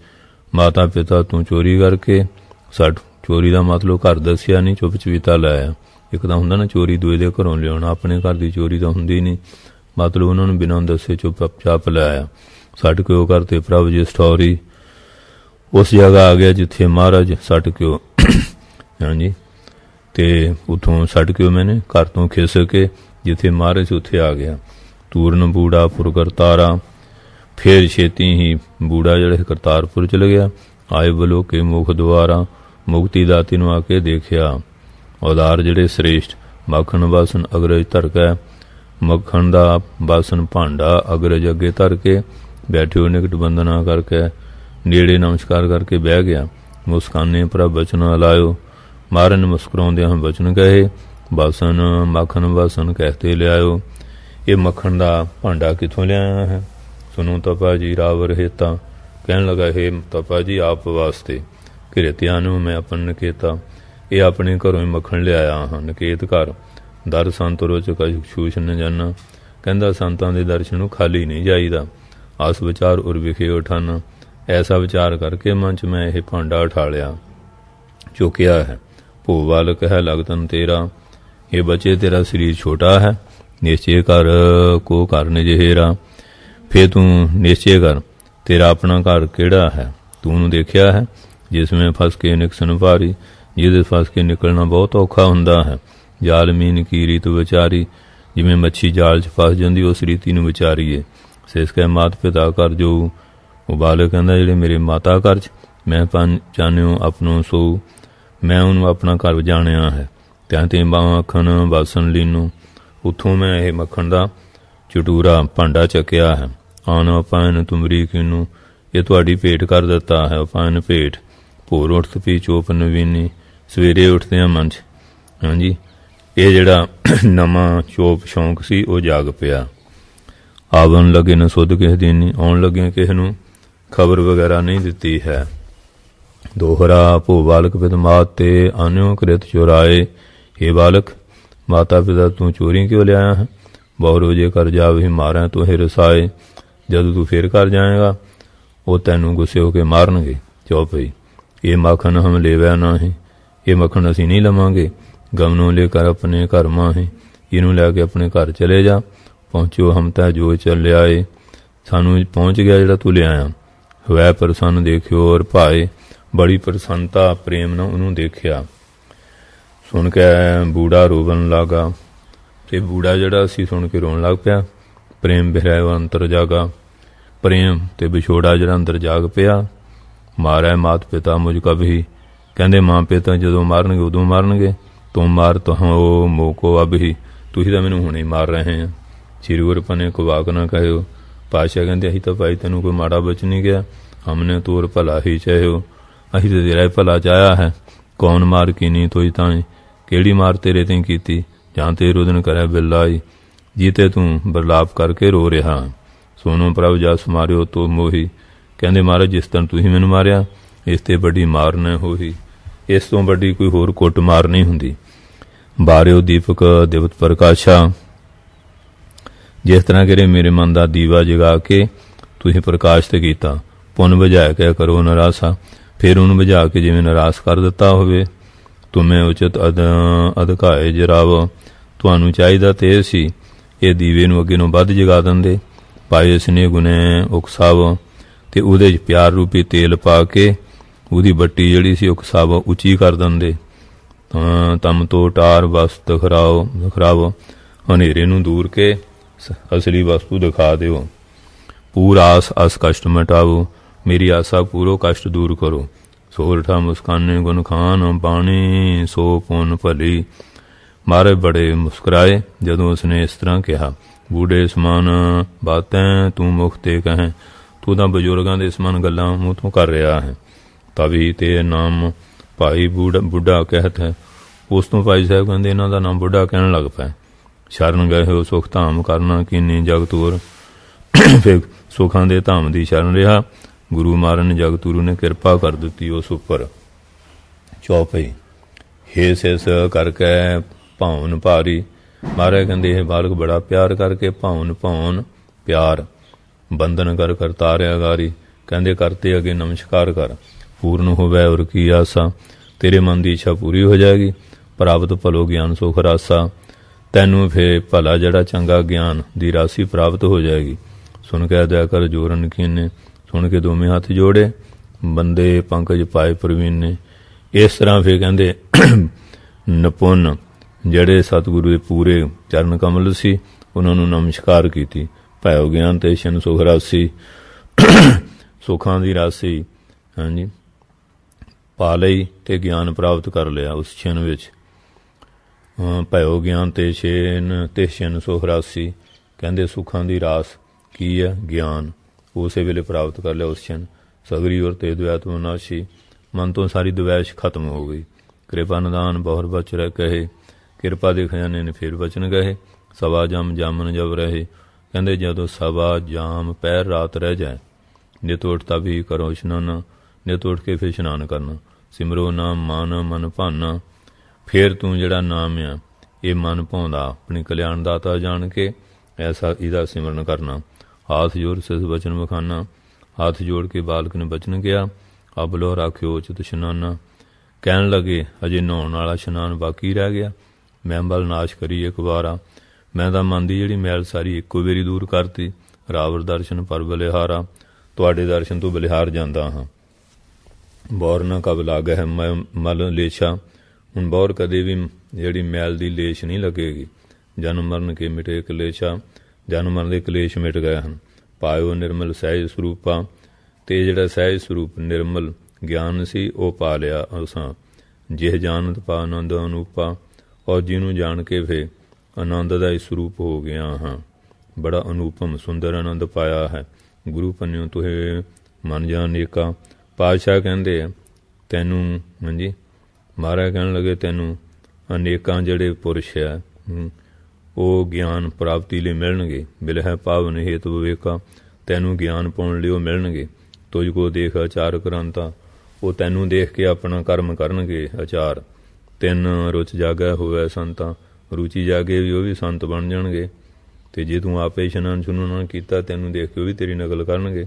ਮਾਤਾ ਪਿਤਾ ਤੂੰ ਚੋਰੀ ਕਰਕੇ। ਸੱਟ ਚੋਰੀ ਦਾ ਮਤਲਬ ਘਰ ਦੱਸਿਆ ਨਹੀਂ, ਚੁੱਪ ਚਪੀਤਾ ਲਾਇਆ। ਇੱਕ ਤਾਂ ਹੁੰਦਾ ਨਾ ਚੋਰੀ ਦੂਏ ਦੇ ਘਰੋਂ ਲਿਆਉਣਾ, ਆਪਣੇ ਘਰ ਦੀ ਚੋਰੀ ਤਾਂ ਹੁੰਦੀ ਨਹੀਂ, ਮਤਲਬ ਉਹਨਾਂ ਨੂੰ ਬਿਨਾਂ ਦੱਸੇ ਚੁੱਪ ਚਾਪ ਲਾਇਆ। ਸੱਟ ਕਿਉਂ ਕਰਤੇ ਪ੍ਰਭ ਜੀ ਸਟੋਰੀ, ਉਸ ਜਗ੍ਹਾ ਆ ਗਿਆ ਜਿੱਥੇ ਮਹਾਰਾਜ ਸੱਟ ਕਿਉਂ ਹਾਂਜੀ, ਤੇ ਉੱਥੋਂ ਸੱਟ ਕਿਉਂ ਮੈਨੇ ਘਰ ਤੋਂ ਖਿਸ ਕੇ ਜਿੱਥੇ ਮਹਾਰਾਜ ਉੱਥੇ ਆ ਗਿਆ। ਤੂਰਨ ਬੂੜਾ ਪੁਰ ਕਰਤਾਰਾ, ਫਿਰ ਛੇਤੀ ਹੀ ਬੂੜਾ ਜਿਹੜਾ ਕਰਤਾਰਪੁਰ ਚਲ ਗਿਆ। ਆਏ ਬਲੋ ਕੇ ਮੁਖ ਦੁਆਰਾ, ਮੁਕਤੀ ਦਾਤੀ ਨੂੰ ਆ ਕੇ ਦੇਖਿਆ। ਉਦਾਰ ਜਿਹੜੇ ਸ੍ਰੇਸ਼ਟ ਮੱਖਣ ਬਾਸਨ ਅਗਰਜ ਧਰਕੈ, ਮੱਖਣ ਦਾ ਬਾਸਨ ਭਾਂਡਾ ਅਗਰਜ ਅੱਗੇ ਧਰ ਕੇ ਬੈਠਿਓ ਨਿਕਟ ਬੰਦਨਾ ਕਰਕੇ, ਨੇੜੇ ਨਮਸਕਾਰ ਕਰਕੇ ਬਹਿ ਗਿਆ। ਮੁਸਕਾਨੇ ਪ੍ਰਭ ਬਚਨ ਲਾਇਓ, ਮਾਰਨ ਮੁਸਕਰਾਉਂਦੇ ਹਾਂ ਬਚਨ ਕਹੇ। ਬਾਸਨ ਮੱਖਣ ਬਾਸਨ ਕਹਿਤੇ ਲਿਆਇਓ, ਇਹ ਮੱਖਣ ਦਾ ਭਾਂਡਾ ਕਿੱਥੋਂ ਲਿਆਇਆ ਹੈ। ਸੁਣੋ ਤਪਾ ਜੀ ਰਾਵਰ ਹੇਤਾ, ਕਹਿਣ ਲੱਗਾ ਹੈ ਤਪਾ ਜੀ ਆਪ ਵਾਸਤੇ। ਘਿਰਤਿਆਂ ਨੂੰ ਮੈਂ ਆਪਨ ਨਕੇਤਾ, ਇਹ ਆਪਣੇ ਘਰੋਂ ਹੀ ਮੱਖਣ ਲਿਆਇਆ ਹਾਂ। ਨਕੇਤ ਘਰ ਦਰ ਸੰਤ ਰੋਚਕ ਛੂਛ ਨ ਜਾਨਾ, ਕਹਿੰਦਾ ਸੰਤਾਂ ਦੇ ਦਰਸ਼ਨ ਨੂੰ ਖਾਲੀ ਨਹੀਂ ਜਾਈਦਾ। ਆਸ ਵਿਚਾਰ ਉਰ ਵਿਖੇ ਉਠਾਨਾ, ਐਸਾ ਵਿਚਾਰ ਕਰਕੇ ਮਨ 'ਚ ਮੈਂ ਇਹ ਭਾਂਡਾ ਉਠਾ ਲਿਆ, ਚੁੱਕਿਆ ਹੈ। ਭੋ ਬਾਲਕ ਹੈ ਲਗਤਨ ਤੇਰਾ, ਇਹ ਬੱਚੇ ਤੇਰਾ ਸਰੀਰ ਛੋਟਾ ਹੈ। ਨਿਸ਼ਚੇ ਕਰ ਕੋ ਘਰ ਨਿਜਹੇਰਾ, ਫੇਰ ਤੂੰ ਨਿਸ਼ਚੇ ਕਰ ਤੇਰਾ ਆਪਣਾ ਘਰ ਕਿਹੜਾ ਹੈ। ਤੂੰ ਉਹਨੂੰ ਦੇਖਿਆ ਹੈ ਜਿਸ ਵਿੱਚ ਫਸ ਕੇ ਨਿਕਸਨ ਭਾਰੀ, ਜਿਹਦੇ ਫਸ ਕੇ ਨਿਕਲਣਾ ਬਹੁਤ ਔਖਾ ਹੁੰਦਾ ਹੈ। ਜਾਲ ਮੀਨ ਕੀ ਰੀਤ ਵਿਚਾਰੀ, ਜਿਵੇਂ ਮੱਛੀ ਜਾਲ 'ਚ ਫਸ ਜਾਂਦੀ ਉਸ ਰੀਤੀ ਨੂੰ ਵਿਚਾਰੀਏ। ਸਿਸ ਕਹਿ ਮਾਤ ਪਿਤਾ ਕਰ ਜੋ, ਉਹ ਬਾਲਕ ਕਹਿੰਦਾ ਜਿਹੜੇ ਮੇਰੇ ਮਾਤਾ ਘਰ 'ਚ ਮੈਂ ਚਾਨਿਓ ਆਪਣੋ ਸੋ, ਮੈਂ ਉਹਨੂੰ ਆਪਣਾ ਘਰ ਜਾਣਿਆ ਹੈ। ਤਿਆਂ ਤੇ ਮੱਖਣ ਬਾਸਨ ਲੀਨੋ, ਉੱਥੋਂ ਮੈਂ ਇਹ ਮੱਖਣ ਦਾ ਚਟੂਰਾ ਭਾਂਡਾ ਚੱਕਿਆ ਹੈ। ਆਨ ਅਪਾਇਨ ਤੁਮਰੀ ਕਿਨੂੰ, ਇਹ ਤੁਹਾਡੀ ਭੇਟ ਕਰ ਦਿੱਤਾ ਹੈ। ਅਪਾਇਨ ਭੇਟ। ਭੋਰ ਉੱਠ ਪੀ ਚੋਪ ਨਵੀਨੀ, ਸਵੇਰੇ ਉੱਠਦਿਆਂ ਮਨ 'ਚ ਹਾਂਜੀ ਇਹ ਜਿਹੜਾ ਨਵਾਂ ਚੋਪ ਸ਼ੌਂਕ ਸੀ ਉਹ ਜਾਗ ਪਿਆ। ਆਵਣ ਲੱਗੇ ਨਾ ਸੁੱਧ ਕਿਸੇ ਦੀ ਨਹੀਂ, ਆਉਣ ਲੱਗਿਆ ਕਿਸੇ ਨੂੰ ਖਬਰ ਵਗੈਰਾ ਨਹੀਂ ਦਿੱਤੀ ਹੈ। ਦੋਹਰਾ ਭੋ ਬਾਲਕ ਪਿਤ ਮਾਤ ਤੇ ਆਨਿਓ ਕ੍ਰਿਤ ਚੁਰਾਏ, ਇਹ ਬਾਲਕ ਮਾਤਾ ਪਿਤਾ ਤੂੰ ਚੋਰੀ ਕਿਉਂ ਲਿਆਇਆ ਹੈ। ਬਹੁ ਰੋਜੇ ਕਰ ਜਾਵ ਹੀ ਮਾਰਾਂ ਤੂੰ ਹੀ ਰਸਾਏ, ਜਦੋਂ ਤੂੰ ਫੇਰ ਘਰ ਜਾਏਗਾ ਉਹ ਤੈਨੂੰ ਗੁੱਸੇ ਹੋ ਕੇ ਮਾਰਨਗੇ। ਚੁੱਪ ਹੀ ये माखन हम लेवै नाही, ये मक्खਣ ਅਸੀਂ नहीं ਲਵਾਂਗੇ। ਗਮਨੋਂ लेकर अपने घर माहे, ਇਹਨੂੰ ਲੈ ਕੇ ਆਪਣੇ ਘਰ ਚਲੇ ਜਾ। ਪਹੁੰਚੋ ਹਮ ਤਾਂ ਜੋ ਚੱਲਿਆ ਏ, ਸਾਨੂੰ ਪਹੁੰਚ ਗਿਆ ਜਿਹੜਾ ਤੂੰ ਲਿਆਇਆ। ਹੋਇਆ ਪ੍ਰਸੰਨ ਦੇਖਿਓ ਔਰ ਭਾਏ, ਬੜੀ ਪ੍ਰਸੰਨਤਾ ਪ੍ਰੇਮ ਨਾਲ ਉਹਨੂੰ ਦੇਖਿਆ। ਸੁਣ ਕੇ ਬੂੜਾ ਰੋਵਣ ਲੱਗਾ, ਤੇ ਬੂੜਾ ਜਿਹੜਾ ਸੀ ਸੁਣ ਕੇ ਰੋਣ ਲੱਗ ਪਿਆ। ਪ੍ਰੇਮ ਬਿਹਰਾਇਓ ਅੰਤਰ ਜਾਗਾ, ਪ੍ਰੇਮ ਤੇ ਵਿਛੋੜਾ ਜਿਹੜਾ ਅੰਦਰ ਜਾਗ ਪਿਆ। ਮਾਰੈ ਮਾਤ ਪਿਤਾ ਮੁਝ ਕਬਹੀ, ਕਹਿੰਦੇ ਮਾਂ ਪਿਤਾ ਜਦੋਂ ਮਾਰਨਗੇ ਉਦੋਂ ਮਾਰਨਗੇ। ਤੁਮ ਮਾਰ ਤਹੋ ਮੋਕੋ ਅਬਹੀ, ਤੁਸੀਂ ਤਾਂ ਮੈਨੂੰ ਹੁਣੇ ਮਾਰ ਰਹੇ ਆ। ਸ੍ਰੀ ਗੁਰੂ ਪਨੇ ਕੋ ਵਾਕ ਨਾ ਕਹਿਓ। ਪਾਤਸ਼ਾਹ ਕਹਿੰਦੇ ਅਸੀਂ ਤਾਂ ਭਾਈ ਤੈਨੂੰ ਕੋਈ ਮਾੜਾ ਬਚ ਨਹੀਂ ਗਿਆ, ਹਮਨੇ ਤੋਰ ਭਲਾ ਹੀ ਚਾਹਿਓ, ਅਸੀਂ ਤਾਂ ਤੇਰਾ ਭਲਾ ਚਾਹਿਆ ਹੈ। ਕੌਣ ਮਾਰ ਕੀਨੀ ਤੋਈ ਤਾਈ, ਕਿਹੜੀ ਮਾਰ ਤੇਰੇ ਤੇ ਕੀਤੀ, ਜਾਂ ਤੇ ਰੁਦਨ ਕਰਿਆ ਬਿਲਾਈ, ਜੀਤੇ ਤੂੰ ਬਰਲਾਪ ਕਰਕੇ ਰੋ ਰਿਹਾ। ਸੋਨੋ ਪ੍ਰਭ ਜਸ ਮਾਰਿਓ ਤੋ ਮੋਹੀ, ਕਹਿੰਦੇ ਮਹਾਰਾਜ ਜਿਸ ਤਰ੍ਹਾਂ ਤੁਸੀਂ ਮੈਨੂੰ ਮਾਰਿਆ ਇਸ ਤੇ ਵੱਡੀ ਮਾਰ ਨਾ ਹੋਈ, ਇਸ ਤੋਂ ਵੱਡੀ ਕੋਈ ਹੋਰ ਕੁੱਟ ਮਾਰ ਨਹੀਂ ਹੁੰਦੀ। ਬਾਰਿਓ ਦੀਪਕ ਦਿਵਤ ਪ੍ਰਕਾਸ਼ਾ, ਜਿਸ ਤਰ੍ਹਾਂ ਕਰੇ ਮੇਰੇ ਮਨ ਦਾ ਦੀਵਾ ਜਗਾ ਕੇ ਤੁਸੀਂ ਪ੍ਰਕਾਸ਼ ਤੇ ਕੀਤਾ। ਪੁੰਨ ਬੁਝਾ ਕੇ ਕਰੋ ਨਿਰਾਸ਼ਾ, ਫਿਰ ਉਹਨੂੰ ਬੁਝਾ ਕੇ ਜਿਵੇਂ ਨਿਰਾਸ਼ ਕਰ ਦਿੱਤਾ ਹੋਵੇ। ਤੁਮੇ ਉਚਿਤ ਅਧਿਕਾਏ ਜਰਾਵ, ਤੁਹਾਨੂੰ ਚਾਹੀਦਾ ਤੇ ਇਹ ਸੀ ਇਹ ਦੀਵੇ ਨੂੰ ਅੱਗੇ ਨੂੰ ਵੱਧ ਜਗਾ ਦਿੰਦੇ। ਪਾਏ ਸਨੇ ਗੁਨੇ ਉਕਸਾਵ, ਤੇ ਉਹਦੇ 'ਚ ਪਿਆਰ ਰੂਪੀ ਤੇਲ ਪਾ ਕੇ ਉਹਦੀ ਬੱਟੀ ਜਿਹੜੀ ਸੀ ਉਕਸਾਵ ਉੱਚੀ ਕਰ ਦਿੰਦੇ। ਤਮ ਤੋਂ ਟਾਰ ਵਸਤ ਖਰਾਵ, ਹਨੇਰੇ ਨੂੰ ਦੂਰ ਕੇ ਅਸਲੀ ਵਸਤੂ ਦਿਖਾ ਦਿਓ। ਪੂਰ ਆਸ ਅਸ ਕਸ਼ਟ ਮਿਟਾਵੋ, ਮੇਰੀ ਆਸਾ ਪੂਰੋ ਕਸ਼ਟ ਦੂਰ ਕਰੋ। ਸੋਰਠਾ ਮੁਸਕਾਨੇ ਗੁਣ ਖਾਨ ਬਾਣੀ, ਸੋ ਪੁੰਨ ਭਲੀ। ਮਾਰੇ ਬੜੇ ਮੁਸਕਰਾਏ ਜਦੋਂ ਉਸਨੇ ਇਸ ਤਰ੍ਹਾਂ ਕਿਹਾ। ਬੂढ़े ਸਮਾਨ ਬਾਤੈਂ ਤੂੰ ਮੁਖ ਤੇ ਕਹੈਂ, ਤੂੰ ਤਾਂ ਬਜ਼ੁਰਗਾਂ ਦੇ ਸਮਾਨ ਗੱਲਾਂ ਮੂੰਹ ਤੋਂ ਕਰ ਰਿਹਾ ਹੈ। ਤਵੀ ਤੇ ਨਾਮ ਭਾਈ ਬੁੱਢਾ ਕਹਿਤ ਹੈ, ਉਸ ਤੋਂ ਭਾਈ ਸਾਹਿਬ ਕਹਿੰਦੇ ਇਹਨਾਂ ਦਾ ਨਾਮ ਬੁੱਢਾ ਕਹਿਣ ਲੱਗ ਪਿਆ। ਸ਼ਰਨ ਗਏ ਹੋ ਸੁਖ ਧਾਮ ਕਰਨਾ ਕੀਨੀ ਜਗਤੂਰ, ਫਿਰ ਸੁਖਾਂ ਦੇ ਧਾਮ ਦੀ ਸ਼ਰਨ ਰਿਹਾ। ਗੁਰੂ ਮਾਰਨ ਜਗਤੂਰੂ ਨੇ ਕਿਰਪਾ ਕਰ ਦਿੱਤੀ ਉਸ ਉੱਪਰ। ਚੌਪਈ ਹੇ ਸਿਸ ਕਰਕੇ ਭਾਉਨ ਭਾਰੀ, ਮਹਾਰਾਜ ਕਹਿੰਦੇ ਇਹ ਬਾਲਕ ਬੜਾ ਪਿਆਰ ਕਰਕੇ ਭਾਉਨ ਪਿਆਰ ਬੰਧਨ ਕਰ ਤਾਰਿਆ ਗਾਰੀ, ਕਹਿੰਦੇ ਕਰਤੇ ਅੱਗੇ ਨਮਸਕਾਰ ਕਰ। ਪੂਰਨ ਹੋਵੇ ਔਰ ਕੀ ਆਸਾ, ਤੇਰੇ ਮਨ ਦੀ ਇੱਛਾ ਪੂਰੀ ਹੋ ਜਾਏਗੀ। ਪ੍ਰਾਪਤ ਭਲੋ ਗਿਆਨ ਸੁਖ ਰਾਸਾ, ਤੈਨੂੰ ਫੇ ਭਲਾ ਜਿਹੜਾ ਚੰਗਾ ਗਿਆਨ ਦੀ ਰਾਸ਼ੀ ਪ੍ਰਾਪਤ ਹੋ ਜਾਏਗੀ। ਸੁਣ ਕੇ ਦਇਆ ਕਰ ਜੋਰਨ ਕੀਨੇ, ਸੁਣ ਕੇ ਦੋਵੇਂ ਹੱਥ ਜੋੜੇ। ਬੰਦੇ ਪੰਕਜ ਪਾਏ ਪ੍ਰਵੀਨ ਨੇ, ਇਸ ਤਰ੍ਹਾਂ ਫੇ ਕਹਿੰਦੇ ਨਪੁੰਨ ਜਿਹੜੇ ਸਤਿਗੁਰੂ ਦੇ ਪੂਰੇ ਚਰਨ ਕਮਲ ਸੀ ਉਹਨਾਂ ਨੂੰ ਨਮਸਕਾਰ ਕੀਤੀ। ਭੈਓ ਗਿਆਨ ਤੇ ਸ਼ਨ ਸੁਖ ਰਾਸੀ, ਸੁੱਖਾਂ ਦੀ ਰਾਸ਼ੀ ਹਾਂਜੀ ਪਾ ਲਈ ਤੇ ਗਿਆਨ ਪ੍ਰਾਪਤ ਕਰ ਲਿਆ ਉਸ ਛਿਨ ਵਿੱਚ। ਭੈਓ ਗਿਆਨ ਤੇ ਸ਼ਨ ਸੁਖ ਰਾਸੀ, ਕਹਿੰਦੇ ਸੁੱਖਾਂ ਦੀ ਰਾਸ ਕੀ ਹੈ ਗਿਆਨ, ਉਸੇ ਵੇਲੇ ਪ੍ਰਾਪਤ ਕਰ ਲਿਆ ਉਸ ਛਿਨ। ਸਗਰੀ ਔਰ ਤੇ ਦਵੈਤ ਵਿਨਾਸ਼ੀ, ਮਨ ਤੋਂ ਸਾਰੀ ਦਵੈਸ਼ ਖਤਮ ਹੋ ਗਈ। ਕਿਰਪਾ ਨਿਦਾਨ ਬਹੁਰ ਬਚ ਰਹਿ ਕਹੇ, ਕਿਰਪਾ ਦੇ ਖਜ਼ਾਨੇ ਨੇ ਫਿਰ ਬਚਨ ਗਏ। ਸਵਾ ਜਮ ਜਾਮਨ ਜਬ ਰਹੇ, ਕਹਿੰਦੇ ਜਦੋਂ ਸਵਾ ਜਾਮ ਪੈਰ ਰਾਤ ਰਹਿ ਜਾਏ। ਨਿਤ ਉੱਠ ਵੀ ਕਰੋ ਇਸ਼ਨਾਨਾ, ਨਿਤ ਉੱਠ ਕੇ ਫਿਰ ਇਸ਼ਨਾਨ ਕਰਨਾ। ਸਿਮਰੋ ਨਾਮ ਮਨ ਭਾਨਾ, ਫਿਰ ਤੂੰ ਜਿਹੜਾ ਨਾਮ ਆ ਇਹ ਮਨ ਭਾਉਂਦਾ ਆਪਣੀ ਕਲਿਆਣ ਦਾਤਾ ਜਾਣ ਕੇ ਐਸਾ ਇਹਦਾ ਸਿਮਰਨ ਕਰਨਾ। ਹਾਥ ਜੋੜ ਸਿਸ ਬਚਨ ਵਿਖਾਨਾ, ਹੱਥ ਜੋੜ ਕੇ ਬਾਲਕ ਨੇ ਬਚਨ ਕਿਹਾ। ਅਬ ਲੋ ਰਾਖਿਓ ਉਚਿਤ ਇਸ਼ਨਾਨਾ, ਕਹਿਣ ਲੱਗੇ ਅਜੇ ਨਹਾਉਣ ਵਾਲਾ ਇਸ਼ਨਾਨ ਬਾਕੀ ਰਹਿ ਗਿਆ। ਮੈਂ ਬਲ ਨਾਸ਼ ਕਰੀ ਇੱਕ ਵਾਰਾ, ਮੈਂ ਤਾਂ ਮਨ ਦੀ ਜਿਹੜੀ ਮੈਲ ਸਾਰੀ ਇੱਕੋ ਵਾਰੀ ਦੂਰ ਕਰਤੀ। ਰਾਵਰ ਦਰਸ਼ਨ ਪਰ ਬਲਿਹਾਰਾ, ਤੁਹਾਡੇ ਦਰਸ਼ਨ ਤੋਂ ਬਲਿਹਾਰ ਜਾਂਦਾ ਹਾਂ। ਬੌਰ ਨਾ ਕਬ ਲੱਗ ਹੈ ਮਲ ਲੇਛਾ, ਹੁਣ ਬੌਰ ਕਦੇ ਵੀ ਜਿਹੜੀ ਮੈਲ ਦੀ ਲੇਸ਼ ਨਹੀਂ ਲੱਗੇਗੀ। ਜਨਮ ਮਰਨ ਕੇ ਮਿਟੇ ਕਲੇਸ਼ਾ, ਜਨਮ ਮਰਨ ਦੇ ਕਲੇਸ਼ ਮਿਟ ਗਏ ਹਨ। ਪਾਇਓ ਨਿਰਮਲ ਸਹਿਜ ਸਰੂਪਾ, ਤੇ ਜਿਹੜਾ ਸਹਿਜ ਸਰੂਪ ਨਿਰਮਲ ਗਿਆਨ ਸੀ ਉਹ ਪਾ ਲਿਆ ਅਸਾਂ। ਜਿਹ ਜਾਣਤ ਪਾ ਆਨੰਦ ਅਨੂਪਾ, ਔਰ ਜਿਹਨੂੰ ਜਾਣ ਕੇ ਫੇ ਆਨੰਦ ਦਾ ਹੀ ਸਰੂਪ ਹੋ ਗਿਆ ਹਾਂ। ਬੜਾ ਅਨੂਪਮ ਸੁੰਦਰ ਆਨੰਦ ਪਾਇਆ ਹੈ। ਗੁਰੂ ਪੰਨਿਓ ਤੁਹੇ ਮਨ ਜਾਣ ਏਕਾ, ਪਾਤਸ਼ਾਹ ਕਹਿੰਦੇ ਆ ਤੈਨੂੰ ਹਾਂਜੀ ਮਹਾਰਾਜ ਕਹਿਣ ਲੱਗੇ ਤੈਨੂੰ ਅਨੇਕਾਂ ਜਿਹੜੇ ਪੁਰਸ਼ ਆ ਉਹ ਗਿਆਨ ਪ੍ਰਾਪਤੀ ਲਈ ਮਿਲਣਗੇ। ਬਿਲਹਿ ਪਾਵਨ ਹੇਤ ਵਿਵੇਕਾ, ਤੈਨੂੰ ਗਿਆਨ ਪਾਉਣ ਲਈ ਉਹ ਮਿਲਣਗੇ। ਤੁਝ ਕੋ ਦੇਖ ਆਚਾਰ ਕਰਾਂਤਾ, ਉਹ ਤੈਨੂੰ ਦੇਖ ਕੇ ਆਪਣਾ ਕਰਮ ਕਰਨਗੇ ਆਚਾਰ। ਤਿੰਨ ਰੁਚ ਜਾਗੈ ਹੋਵੇ ਸੰਤਾਂ, ਰੁਚੀ ਜਾਗੇ ਵੀ ਉਹ ਵੀ ਸੰਤ ਬਣ ਜਾਣਗੇ। ਤੇ ਜੇ ਤੂੰ ਆਪੇ ਇਸ਼ਨਾਨ ਸ਼ੁਰੂ ਨਾ ਕੀਤਾ ਤੈਨੂੰ ਦੇਖ ਕੇ ਉਹ ਵੀ ਤੇਰੀ ਨਕਲ ਕਰਨਗੇ।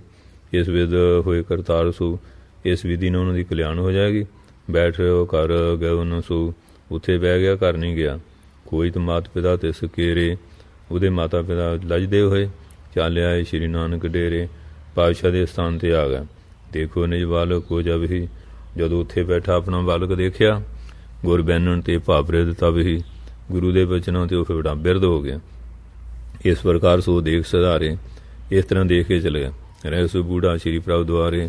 ਇਸ ਵਿਦ ਹੋਏ ਕਰਤਾਰ ਸੂ, ਇਸ ਵਿਧੀ ਨਾਲ ਉਹਨਾਂ ਦੀ ਕਲਿਆਣ ਹੋ ਜਾਏਗੀ। ਬੈਠ ਰਹੇ ਹੋ ਘਰ ਗਏ ਉਹਨਾਂ ਸੋ ਉੱਥੇ ਬਹਿ ਗਿਆ, ਘਰ ਨਹੀਂ ਗਿਆ। ਕੋਈ ਤਾਂ ਮਾਤ ਪਿਤਾ ਤੇ ਸਕੇਰੇ, ਉਹਦੇ ਮਾਤਾ ਪਿਤਾ ਲੱਜਦੇ ਹੋਏ ਚੱਲ ਆਏ ਸ਼੍ਰੀ ਨਾਨਕ ਡੇਰੇ, ਪਾਤਸ਼ਾਹ ਦੇ ਸਥਾਨ 'ਤੇ ਆ ਗਿਆ। ਦੇਖੋ ਨਿਜ ਬਾਲਕ ਹੋ ਜਬ ਹੀ, ਜਦੋਂ ਉੱਥੇ ਬੈਠਾ ਆਪਣਾ ਬਾਲਕ ਦੇਖਿਆ, ਗੁਰ ਬੈਨਣ ਤੇ ਭਾਵਰੇ ਤਬ ਹੀ, ਗੁਰੂ ਦੇ ਬਚਨਾਂ ਤੇ ਉਹ ਫਿਰ ਬੜਾ ਬਿਰਧ ਹੋ ਗਿਆ। ਇਸ ਪ੍ਰਕਾਰ ਸੋ ਦੇਖ ਸੁਧਾਰੇ, ਇਸ ਤਰ੍ਹਾਂ ਦੇਖ ਕੇ ਚਲੇ ਗਿਆ। ਰਹਿ ਸੋ ਬੂੜਾ ਸ਼੍ਰੀ ਪ੍ਰਭ ਦੁਆਰੇ,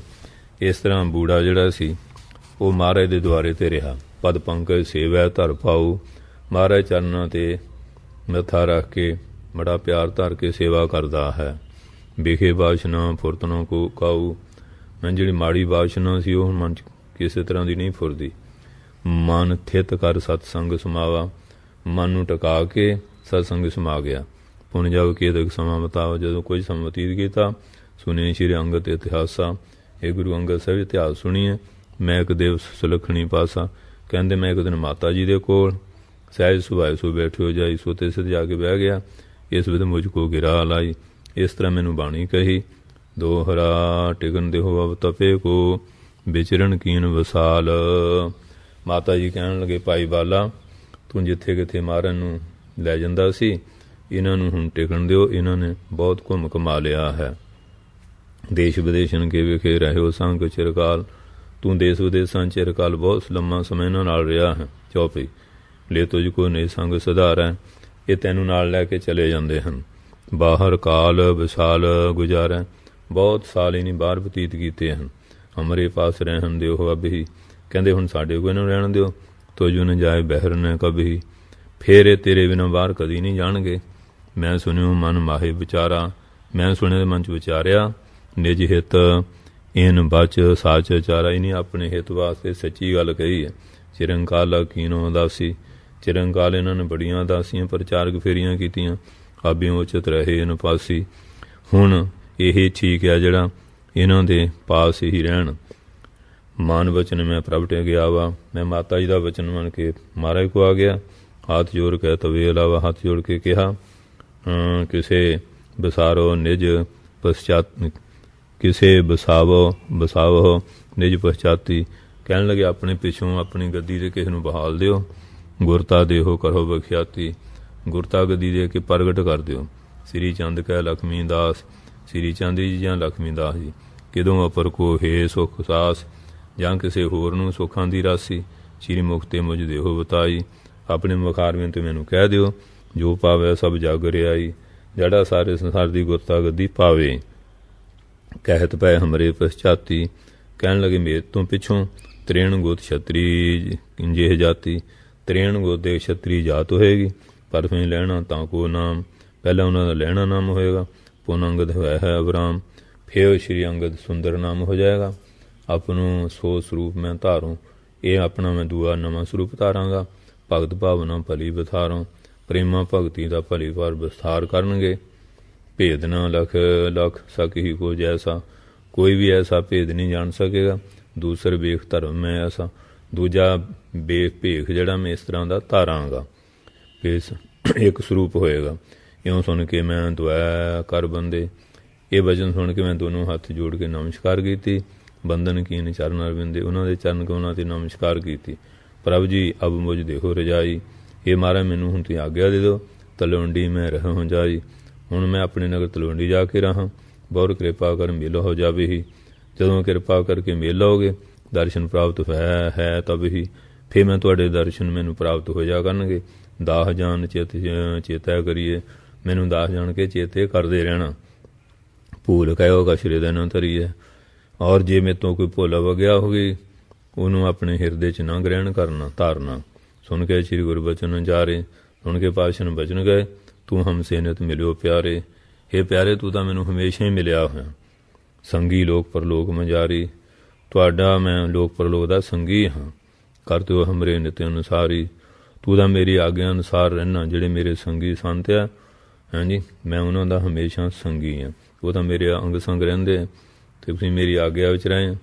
ਇਸ ਤਰ੍ਹਾਂ ਬੂੜਾ ਜਿਹੜਾ ਸੀ ਉਹ ਮਹਾਰਾਜ ਦੇ ਦੁਆਰੇ ਤੇ ਰਿਹਾ। ਪਦ ਪੰਕਜ ਸੇਵੈ ਧਰ ਪਾਉ, ਮਹਾਰਾਜ ਚਰਨਾਂ ਤੇ ਮੱਥਾ ਰੱਖ ਕੇ ਬੜਾ ਪਿਆਰ ਧਰ ਕੇ ਸੇਵਾ ਕਰਦਾ ਹੈ। ਵਿਖੇ ਬਾਸ਼ਨਾ ਫੁਰਤਨੋਂ ਕੋ ਕਾਊ, ਮੈਂ ਜਿਹੜੀ ਮਾੜੀ ਬਾਸ਼ਨਾ ਸੀ ਉਹ ਮਨ 'ਚ ਕਿਸੇ ਤਰ੍ਹਾਂ ਦੀ ਨਹੀਂ ਫੁਰਦੀ। ਮਨ ਥਿਤ ਕਰ ਸਤਸੰਗ ਸਮਾਵਾ, ਮਨ ਨੂੰ ਟਿਕਾ ਕੇ ਸਤਸੰਗ ਸਮਾ ਗਿਆ। ਪੁਨ ਜਬ ਕੇਦਕ ਸਮਾਂ ਬਤਾਓ, ਜਦੋਂ ਕੁਝ ਸਮਾਂ ਬਤੀਤ ਕੀਤਾ, ਸੁਣੇ ਸ਼੍ਰੀ ਅੰਗਦ ਇਤਿਹਾਸਾ, ਇਹ ਗੁਰੂ ਅੰਗਦ ਸਾਹਿਬ ਇਤਿਹਾਸ ਸੁਣੀਏ। ਮੈਂ ਇੱਕ ਦਿਵਸ ਸੁਲੱਖਣੀ ਪਾਸਾ, ਕਹਿੰਦੇ ਮੈਂ ਇੱਕ ਦਿਨ ਮਾਤਾ ਜੀ ਦੇ ਕੋਲ ਸਹਿਜ ਸੁਭਾਏ ਸੋ ਬੈਠਿਓ ਜਾਈ, ਸੋ ਤੇ ਸਿੱਧ ਜਾ ਕੇ ਬਹਿ ਗਿਆ। ਇਸ ਵਿੱਚ ਮੁਝ ਕੋ ਗਿਰਾ ਲਾਈ, ਇਸ ਤਰ੍ਹਾਂ ਮੈਨੂੰ ਬਾਣੀ ਕਹੀ। ਦੋਹਰਾ ਟਿਕਨ ਦੇਹੋ ਅਵ ਤਪੇ ਕੋ, ਵਿਚਰਨ ਕੀਨ ਵਸਾਲ। ਮਾਤਾ ਜੀ ਕਹਿਣ ਲੱਗੇ, ਭਾਈ ਬਾਲਾ ਤੂੰ ਜਿੱਥੇ ਕਿੱਥੇ ਮਾਰਨ ਨੂੰ ਲੈ ਜਾਂਦਾ ਸੀ, ਇਹਨਾਂ ਨੂੰ ਹੁਣ ਟਿਕਣ ਦਿਓ, ਇਹਨਾਂ ਨੇ ਬਹੁਤ ਘੁੰਮ ਘਮਾ ਲਿਆ ਹੈ। ਦੇਸ਼ ਵਿਦੇਸ਼ਨ ਕੇ ਵਿਖੇ ਰਹਿਓ ਸੰਗ ਚਿਰਕਾਲ, ਤੂੰ ਦੇਸ਼ ਵਿਦੇਸ਼ਾਂ ਚਿਰਕਾਲ ਬਹੁਤ ਲੰਮਾ ਸਮਾਂ ਇਹਨਾਂ ਨਾਲ ਰਿਹਾ ਹੈ। ਚੌਪਈ ਲੈ ਤੁਝ ਕੋ ਨੇ ਸੰਗ ਸੁਧਾਰੈ, ਇਹ ਤੈਨੂੰ ਨਾਲ ਲੈ ਕੇ ਚਲੇ ਜਾਂਦੇ ਹਨ। ਬਾਹਰ ਕਾਲ ਵਿਸ਼ਾਲ ਗੁਜ਼ਾਰੈ, ਬਹੁਤ ਸਾਲ ਹੀ ਨਹੀਂ ਬਾਹਰ ਬਤੀਤ ਕੀਤੇ ਹਨ। ਹਮਾਰੇ ਪਾਸ ਰਹਿਣ ਦਿਓ ਅਬਹੀ, ਕਹਿੰਦੇ ਹੁਣ ਸਾਡੇ ਕੋਲ ਇਹਨੂੰ ਰਹਿਣ ਦਿਓ। ਤੁਝੁ ਨ ਜਾਏ ਬਹਿਰ ਨ ਕਬਹੀ, ਫੇਰ ਇਹ ਤੇਰੇ ਬਿਨਾਂ ਬਾਹਰ ਕਦੀ ਨਹੀਂ ਜਾਣਗੇ। ਮੈਂ ਸੁਣਿਓ ਮਨ ਮਾਹੇ ਵਿਚਾਰਾ, ਮੈਂ ਸੁਣਿਆ ਦੇ ਮਨ 'ਚ ਵਿਚਾਰਿਆ। ਨਿਜ ਹਿਤ ਇਨ ਬਚ ਸਾਚ ਚਾਰਾ, ਇਹਨੇ ਆਪਣੇ ਹਿਤ ਵਾਸਤੇ ਸੱਚੀ ਗੱਲ ਕਹੀ ਹੈ। ਚਿਰੰਕਾਲ ਕੀਨੋ ਉਦਾਸੀ, ਚਿਰੰਕਾਲ ਇਹਨਾਂ ਨੇ ਬੜੀਆਂ ਉਦਾਸੀਆਂ ਪ੍ਰਚਾਰਕ ਫੇਰੀਆਂ ਕੀਤੀਆਂ। ਆਬਿਓ ਉਚਿਤ ਰਹੇ ਇਨ ਪਾਸੀ, ਹੁਣ ਇਹ ਠੀਕ ਹੈ ਜਿਹੜਾ ਇਹਨਾਂ ਦੇ ਪਾਸ ਹੀ ਰਹਿਣ। ਮਾਨ ਵਚਨ ਮੈਂ ਪ੍ਰਭ ਟੇ ਗਿਆ ਵਾ, ਮੈਂ ਮਾਤਾ ਜੀ ਦਾ ਵਚਨ ਮੰਨ ਕੇ ਮਹਾਰਾਜ ਕੋ ਆ ਗਿਆ। ਹੱਥ ਜੋੜ ਕੇ ਤਵੇ ਇਲਾਵਾ ਹੱਥ ਜੋੜ ਕੇ ਕਿਹਾ, ਕਿਸੇ ਬਸਾਰੋ ਨਿਜ ਪਛਾਤ, ਕਿਸੇ ਬਸਾਵੋ ਨਿਜ ਪਛਾਤੀ, ਕਹਿਣ ਲੱਗੇ ਆਪਣੇ ਪਿੱਛੋਂ ਆਪਣੀ ਗੱਦੀ ਦੇ ਕਿਸੇ ਨੂੰ ਬਹਾਲ ਦਿਓ। ਗੁਰਤਾ ਦੇਹੋ ਕਰੋ ਬਖਿਆਤੀ, ਗੁਰਤਾ ਗੱਦੀ ਦੇ ਕੇ ਪ੍ਰਗਟ ਕਰ ਦਿਓ। ਸ੍ਰੀ ਚੰਦ ਕਹਿ ਲਖਮੀ ਦਾਸ, ਸ੍ਰੀ ਚੰਦ ਜੀ ਜਾਂ ਲਖਮੀ ਦਾਸ ਜੀ, ਕਿਦੋਂ ਅਪਰ ਕੋ ਹੈ ਸੁਖ ਸਾਸ, ਜਾਂ ਕਿਸੇ ਹੋਰ ਨੂੰ ਸੁੱਖਾਂ ਦੀ ਰਾਸੀ। ਸ੍ਰੀ ਮੁਖਤੇ ਮੁਝ ਦੇਹੋ ਬਤਾਈ, ਆਪਣੇ ਮੁਖਾਰਵੇਂ ਤੇ ਮੈਨੂੰ ਕਹਿ ਦਿਓ। ਜੋ ਪਾਵੇ ਸਭ ਜਗ ਰਿਆਈ, ਜਿਹੜਾ ਸਾਰੇ ਸੰਸਾਰ ਦੀ ਗੁਰਤਾ ਗੱਦੀ ਪਾਵੇ। ਕਹਿਤ ਪੈ ਹਮਰੇ ਪਛਾਤੀ, ਕਹਿਣ ਲੱਗੇ ਮੇਰੇ ਤੋਂ ਪਿੱਛੋਂ ਤ੍ਰੇਣ ਗੋਤ ਛਤਰੀ ਜੇ ਜਾਤੀ, ਤ੍ਰੇਣ ਗੋਤ ਦੇ ਛਤਰੀ ਜਾਤ ਹੋਏਗੀ। ਪਰ ਫਿਰ ਲੈਣਾ ਤਾਂ ਕੋ ਨਾਮ, ਪਹਿਲਾਂ ਉਹਨਾਂ ਦਾ ਲੈਣਾ ਨਾਮ ਹੋਏਗਾ। ਪੁਨ ਅੰਗਦ ਹੋਇਆ ਹੈ ਅਬਰਾਮ, ਫਿਰ ਸ਼੍ਰੀ ਅੰਗਦ ਸੁੰਦਰ ਨਾਮ ਹੋ ਜਾਏਗਾ। ਆਪਣੋ ਸੋ ਸਰੂਪ ਮੈਂ ਧਾਰੂੰ, ਇਹ ਆਪਣਾ ਮੈਂ ਦੂਆ ਨਵਾਂ ਸਰੂਪ ਧਾਰਾਂਗਾ। ਭਗਤ ਭਾਵਨਾ ਭਲੀ ਬਥਾਰੋਂ, ਪ੍ਰੇਮਾ ਭਗਤੀ ਦਾ ਭਲੀ ਵਾਰ ਵਿਸਥਾਰ ਕਰਨਗੇ। ਭੇਦ ਨਾ ਲਖ ਲਖ ਸਕਹੀ ਕੋ ਜੈਸਾ, ਕੋਈ ਵੀ ਐਸਾ ਭੇਦ ਨਹੀਂ ਜਾਣ ਸਕੇਗਾ। ਦੂਸਰ ਵੇਖ ਧਰਮ ਮੈਂ ਐਸਾ, ਦੂਜਾ ਭੇਖ ਜਿਹੜਾ ਮੈਂ ਇਸ ਤਰ੍ਹਾਂ ਦਾ ਧਾਰਾਂਗਾ। ਫਿਰ ਇੱਕ ਸਰੂਪ ਹੋਏਗਾ। ਇਉਂ ਸੁਣ ਕੇ ਮੈਂ ਦੁਆ ਕਰ ਬੰਦੇ, ਇਹ ਵਚਨ ਸੁਣ ਕੇ ਮੈਂ ਦੋਨੋਂ ਹੱਥ ਜੋੜ ਕੇ ਨਮਸਕਾਰ ਕੀਤੀ। ਬੰਧਨ ਕੀਨ ਚਰਨ ਅਰਵਿੰਦੇ, ਉਹਨਾਂ ਦੇ ਚਰਨ ਕਮਲਾਂ ਤੇ ਨਮਸਕਾਰ ਕੀਤੀ। ਪ੍ਰਭ ਜੀ ਅਬ ਮੁਝ ਦੇਖੋ ਰਜਾਈ, ਇਹ ਮਹਾਰਾਜ ਮੈਨੂੰ ਹੁਣ ਤੁਸੀਂ ਆਗਿਆ ਦੇ ਦਿਓ। ਤਲਵੰਡੀ ਮੈਂ ਰਹਿ ਜਾਈ, ਹੁਣ ਮੈਂ ਆਪਣੇ ਨਗਰ ਤਲਵੰਡੀ ਜਾ ਕੇ ਰਹਾਂ। ਬਹੁਤ ਕਿਰਪਾ ਕਰ ਮੇਲਾ ਹੋ ਜਾਵੇ ਹੀ, ਜਦੋਂ ਕਿਰਪਾ ਕਰਕੇ ਮੇਲ ਲਓਗੇ ਦਰਸ਼ਨ ਪ੍ਰਾਪਤ ਹੈ ਤਬ ਹੀ, ਫਿਰ ਮੈਂ ਤੁਹਾਡੇ ਦਰਸ਼ਨ ਮੈਨੂੰ ਪ੍ਰਾਪਤ ਹੋ ਜਾ ਕਰਨਗੇ। ਦਾਹ ਜਾਨ ਚੇਤਾ ਕਰੀਏ, ਮੈਨੂੰ ਦਾਸ ਜਾਣ ਕੇ ਚੇਤੇ ਕਰਦੇ ਰਹਿਣਾ। ਭੂਲ ਕਹਿਓ ਕਸ਼ਰੇ ਦਾ ਨਾ ਧਰੀਏ, ਔਰ ਜੇ ਮੇਰੇ ਤੋਂ ਕੋਈ ਭੁੱਲ ਵਗਿਆ ਹੋਵੇ ਉਹਨੂੰ ਆਪਣੇ ਹਿਰਦੇ 'ਚ ਨਾ ਗ੍ਰਹਿਣ ਕਰਨਾ ਧਾਰਨਾ। ਸੁਣ ਕੇ ਸ਼੍ਰੀ ਗੁਰਬਚਨ ਜਾਰੇ, ਸੁਣ ਕੇ ਪਾਤਸ਼ਾਹ ਨੂੰ ਬਚਨ ਗਏ। ਤੂੰ ਹਮਸੇ ਨਿਤ ਮਿਲਿਓ ਪਿਆਰੇ, ਹੇ ਪਿਆਰੇ ਤੂੰ ਤਾਂ ਮੈਨੂੰ ਹਮੇਸ਼ਾ ਹੀ ਮਿਲਿਆ ਹੋਇਆ। ਸੰਗੀ ਲੋਕ ਪਰਲੋਕ ਮਜਾਰੀ, ਤੁਹਾਡਾ ਮੈਂ ਲੋਕ ਪਰਲੋਕ ਦਾ ਸੰਗੀ ਹਾਂ। ਕਰ ਦਿਓ ਹਮਰੇ ਨਿਤ ਅਨੁਸਾਰੀ, ਤੂੰ ਤਾਂ ਮੇਰੀ ਆਗਿਆ ਅਨੁਸਾਰ ਰਹਿਣਾ। ਜਿਹੜੇ ਮੇਰੇ ਸੰਗੀ ਸੰਤ ਆ ਹਾਂਜੀ, ਮੈਂ ਉਹਨਾਂ ਦਾ ਹਮੇਸ਼ਾ ਸੰਗੀ ਹਾਂ। ਉਹ ਤਾਂ ਮੇਰੇ ਅੰਗ ਸੰਗ ਰਹਿੰਦੇ ਆ, ਅਤੇ ਤੁਸੀਂ ਮੇਰੀ ਆਗਿਆ ਵਿੱਚ ਰਹੇ।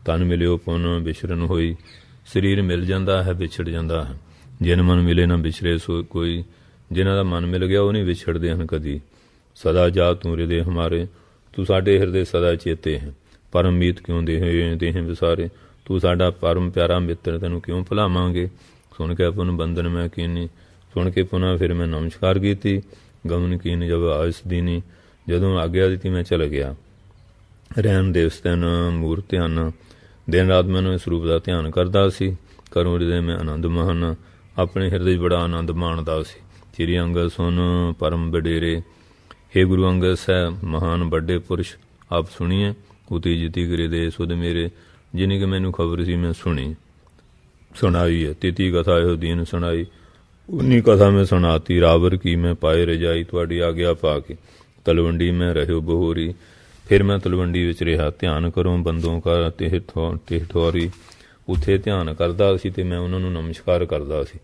ਤਨ ਮਿਲਿਓ ਪੁਨ ਵਿਛਰਨ ਹੋਈ, ਸਰੀਰ ਮਿਲ ਜਾਂਦਾ ਹੈ ਵਿਛੜ ਜਾਂਦਾ ਹੈ। ਜਿਨ ਮਨ ਮਿਲੇ ਨਾ ਵਿਛੜੇ ਸੋ ਕੋਈ, ਜਿਨ੍ਹਾਂ ਦਾ ਮਨ ਮਿਲ ਗਿਆ ਉਹ ਨਹੀਂ ਵਿਛੜਦੇ ਹਨ ਕਦੀ। ਸਦਾ ਜਾ ਤੂੰ ਹਿਰਦੇ ਹਮਾਰੇ, ਤੂੰ ਸਾਡੇ ਹਿਰਦੇ ਸਦਾ ਚੇਤੇ ਹੈ। परम मीत क्यों देह विसारे, तू साडा परम प्यारा मित्र, तेनों क्यों भुलावांगे। सुन के पुन बंधन मैं कीनी, सुन के पुनः फिर मैं नमस्कार की। गमन कीन जब आयस दीनी, जदों आग्या दी मैं चल गया। रहन दिवस दिन मूर्त ध्यान, दिन रात मैनू इस रूप का ध्यान करता सी। करूँ हृदय में आनंद महान, अपने हृदय बड़ा आनंद माणदा सी। श्री अंगद सुन परम वडेरे, हे गुरु अंगद साहब महान बड़े पुरुष, आप सुनिए। उती जिती करे दे सुध मेरे, जिन्नी कि मैनू खबर सी मैं सुनी सुनाई है। तिती कथा यो दीन सुनाई, उन्नी कथा में सुनाती। रावर की मैं पाए रजाई, तुहाडी आग्या पा के तलवंडी में रहो बहोरी। फिर मैं तलवंडी विच रहा, ध्यान करो बंदों का तिह ठौरी। उत्थे ध्यान करदा सी ते मैं उन्हां नूं नमस्कार करदा सी।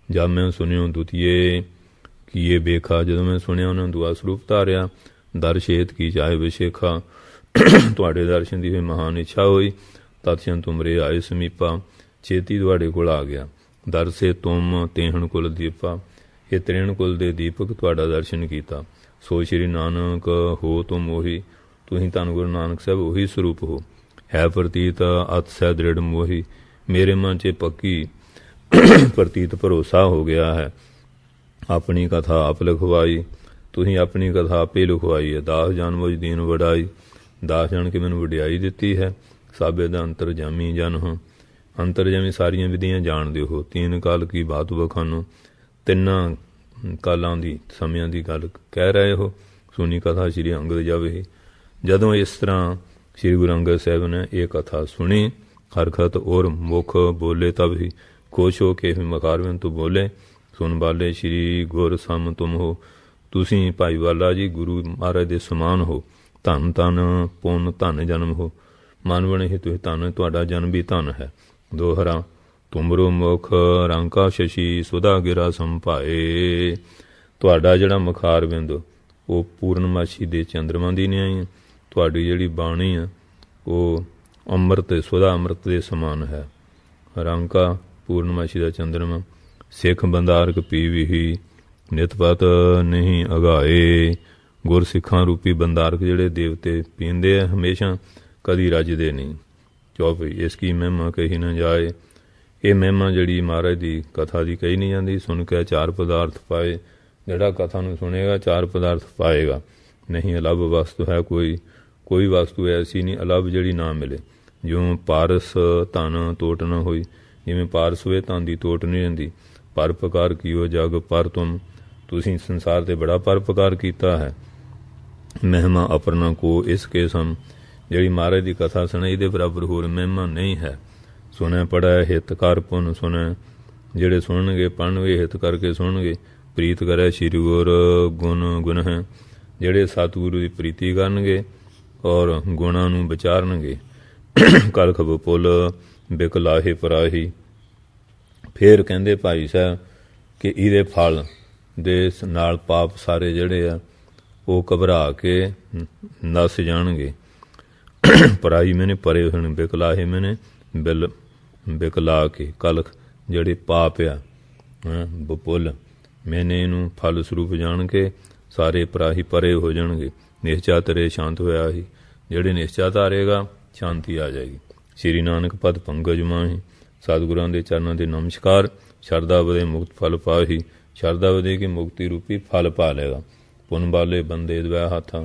जब मैं सुनियो दुतीए कि ये बेखा, जदों मैं सुनिया उन्होंने दुआ स्वरूप धारिया। दर्शेत की चाहे विशेखा, तुहाडे दर्शन की महान इच्छा हुई। तत्क्षण तुमरे आए समीपा, छेती तुहाडे कोल आ गया। दर से तुम तेहन कुल दीपा, ये त्रेण कुल दे दीपक तुहाडा दर्शन किया। सो श्री नानक हो तुम ओही, तुही धन गुरु नानक साहब ओही स्वरूप हो। है प्रतीत अत सह दृढ़ मोही, मेरे मन च पक्की प्रतीत भरोसा हो गया है। अपनी कथा आप लिखवाई, तुही अपनी कथा आपे लिखवाई है। दास जान मुझ दीन वड़ाई, दास जान के मैनू वडियाई दिती है। साबे दा अंतरजामी जन हो, अंतरजामी सारियां विधियां जाणदे हो। तीन काल की बात बखानो, तिन्ना कालां दी समियां दी गल कह रहे हो। सुनी कथा श्री अंगद जावे। जदों इस तरह श्री गुरु अंगद साहब ने यह कथा सुनी, हरकत और मुख बोले तब ही खुश हो के मकारविंद तो बोले। सुन बाले श्री गुर सम तुम हो, तुसी भाई वाला जी गुरु महाराज दे समान हो। धन धन पुन धन जन्म हो, मन बने ही तुम धन, तुहाडा जन्म भी धन है। दोहरा तुमरो मुख रंका शशि, सुधा गिरा संभाए। तुहाडा जिहड़ा मुखारविंद वो पूर्णमाशी दे चंद्रमा दी न्याई है। तुहाडी जिहड़ी बाणी है वो अमृत सुधा अमृत दे समान है। रंका पूर्णमाशी दा चंद्रमा। सिख बंदारक पीवी ही, नितपत नहीं अगाए। गुर सिखां रूपी बंदारक जिहड़े देवते पींदे है हमेशा, कदी रजदे नहीं। चौपई इसकी महिमा कही न जाए, ये महिमा जिहड़ी महाराज की कथा की कही नहीं जाती। सुन के चार पदार्थ पाए, जिहड़ा कथा नूं सुनेगा चार पदार्थ पाएगा। नहीं अलभ वस्तु है कोई वस्तु ऐसी नहीं अलभ जिहड़ी ना मिले। जिउं पारस धन तोट न होई, जिवें पारस होए धन की तोट नहीं रहिंदी। परोपकार कीओ जग पर तुसीं संसार ते बड़ा परोपकार कीता है। महिमा अपरना को इसके सम, जिहड़ी महाराज की कथा सुने इहदे बराबर होर महिमा नहीं है। सुने पढ़ै हित कर पुन सुने, जिहड़े सुनणगे पढ़नगे हित करके सुनणगे। प्रीत करै श्री गुर गुण गुण है, जिहड़े सतगुरु की प्रीति करनगे और गुणां नूं विचारनगे। कलख बपुल बिकलाहे पराही। फिर कहंदे भाई साहब कि इहदे फल दे नाल पाप सारे जिहड़े आ वो घबरा के नस जाणगे। पराई मैंने परे होने, बिकलाहे मैंने बिल बिकला के। कलख जिहड़े पाप आ बपुल, मैंने इनू फल स्वरूप जान के सारे पराही परे हो जाणगे। निश्चा तरे शांत होया ही, जिहड़े निश्चा धारेगा शांति आ जाएगी। श्री नानक पद पंकज माही, सतगुरां दे चरनां दे नमस्कार। शरदा वदे मुक्त फल पाही, शरदा वदे की मुक्ति रूपी फल पा लेगा। पुन वाले बंदे द्वै हाथा,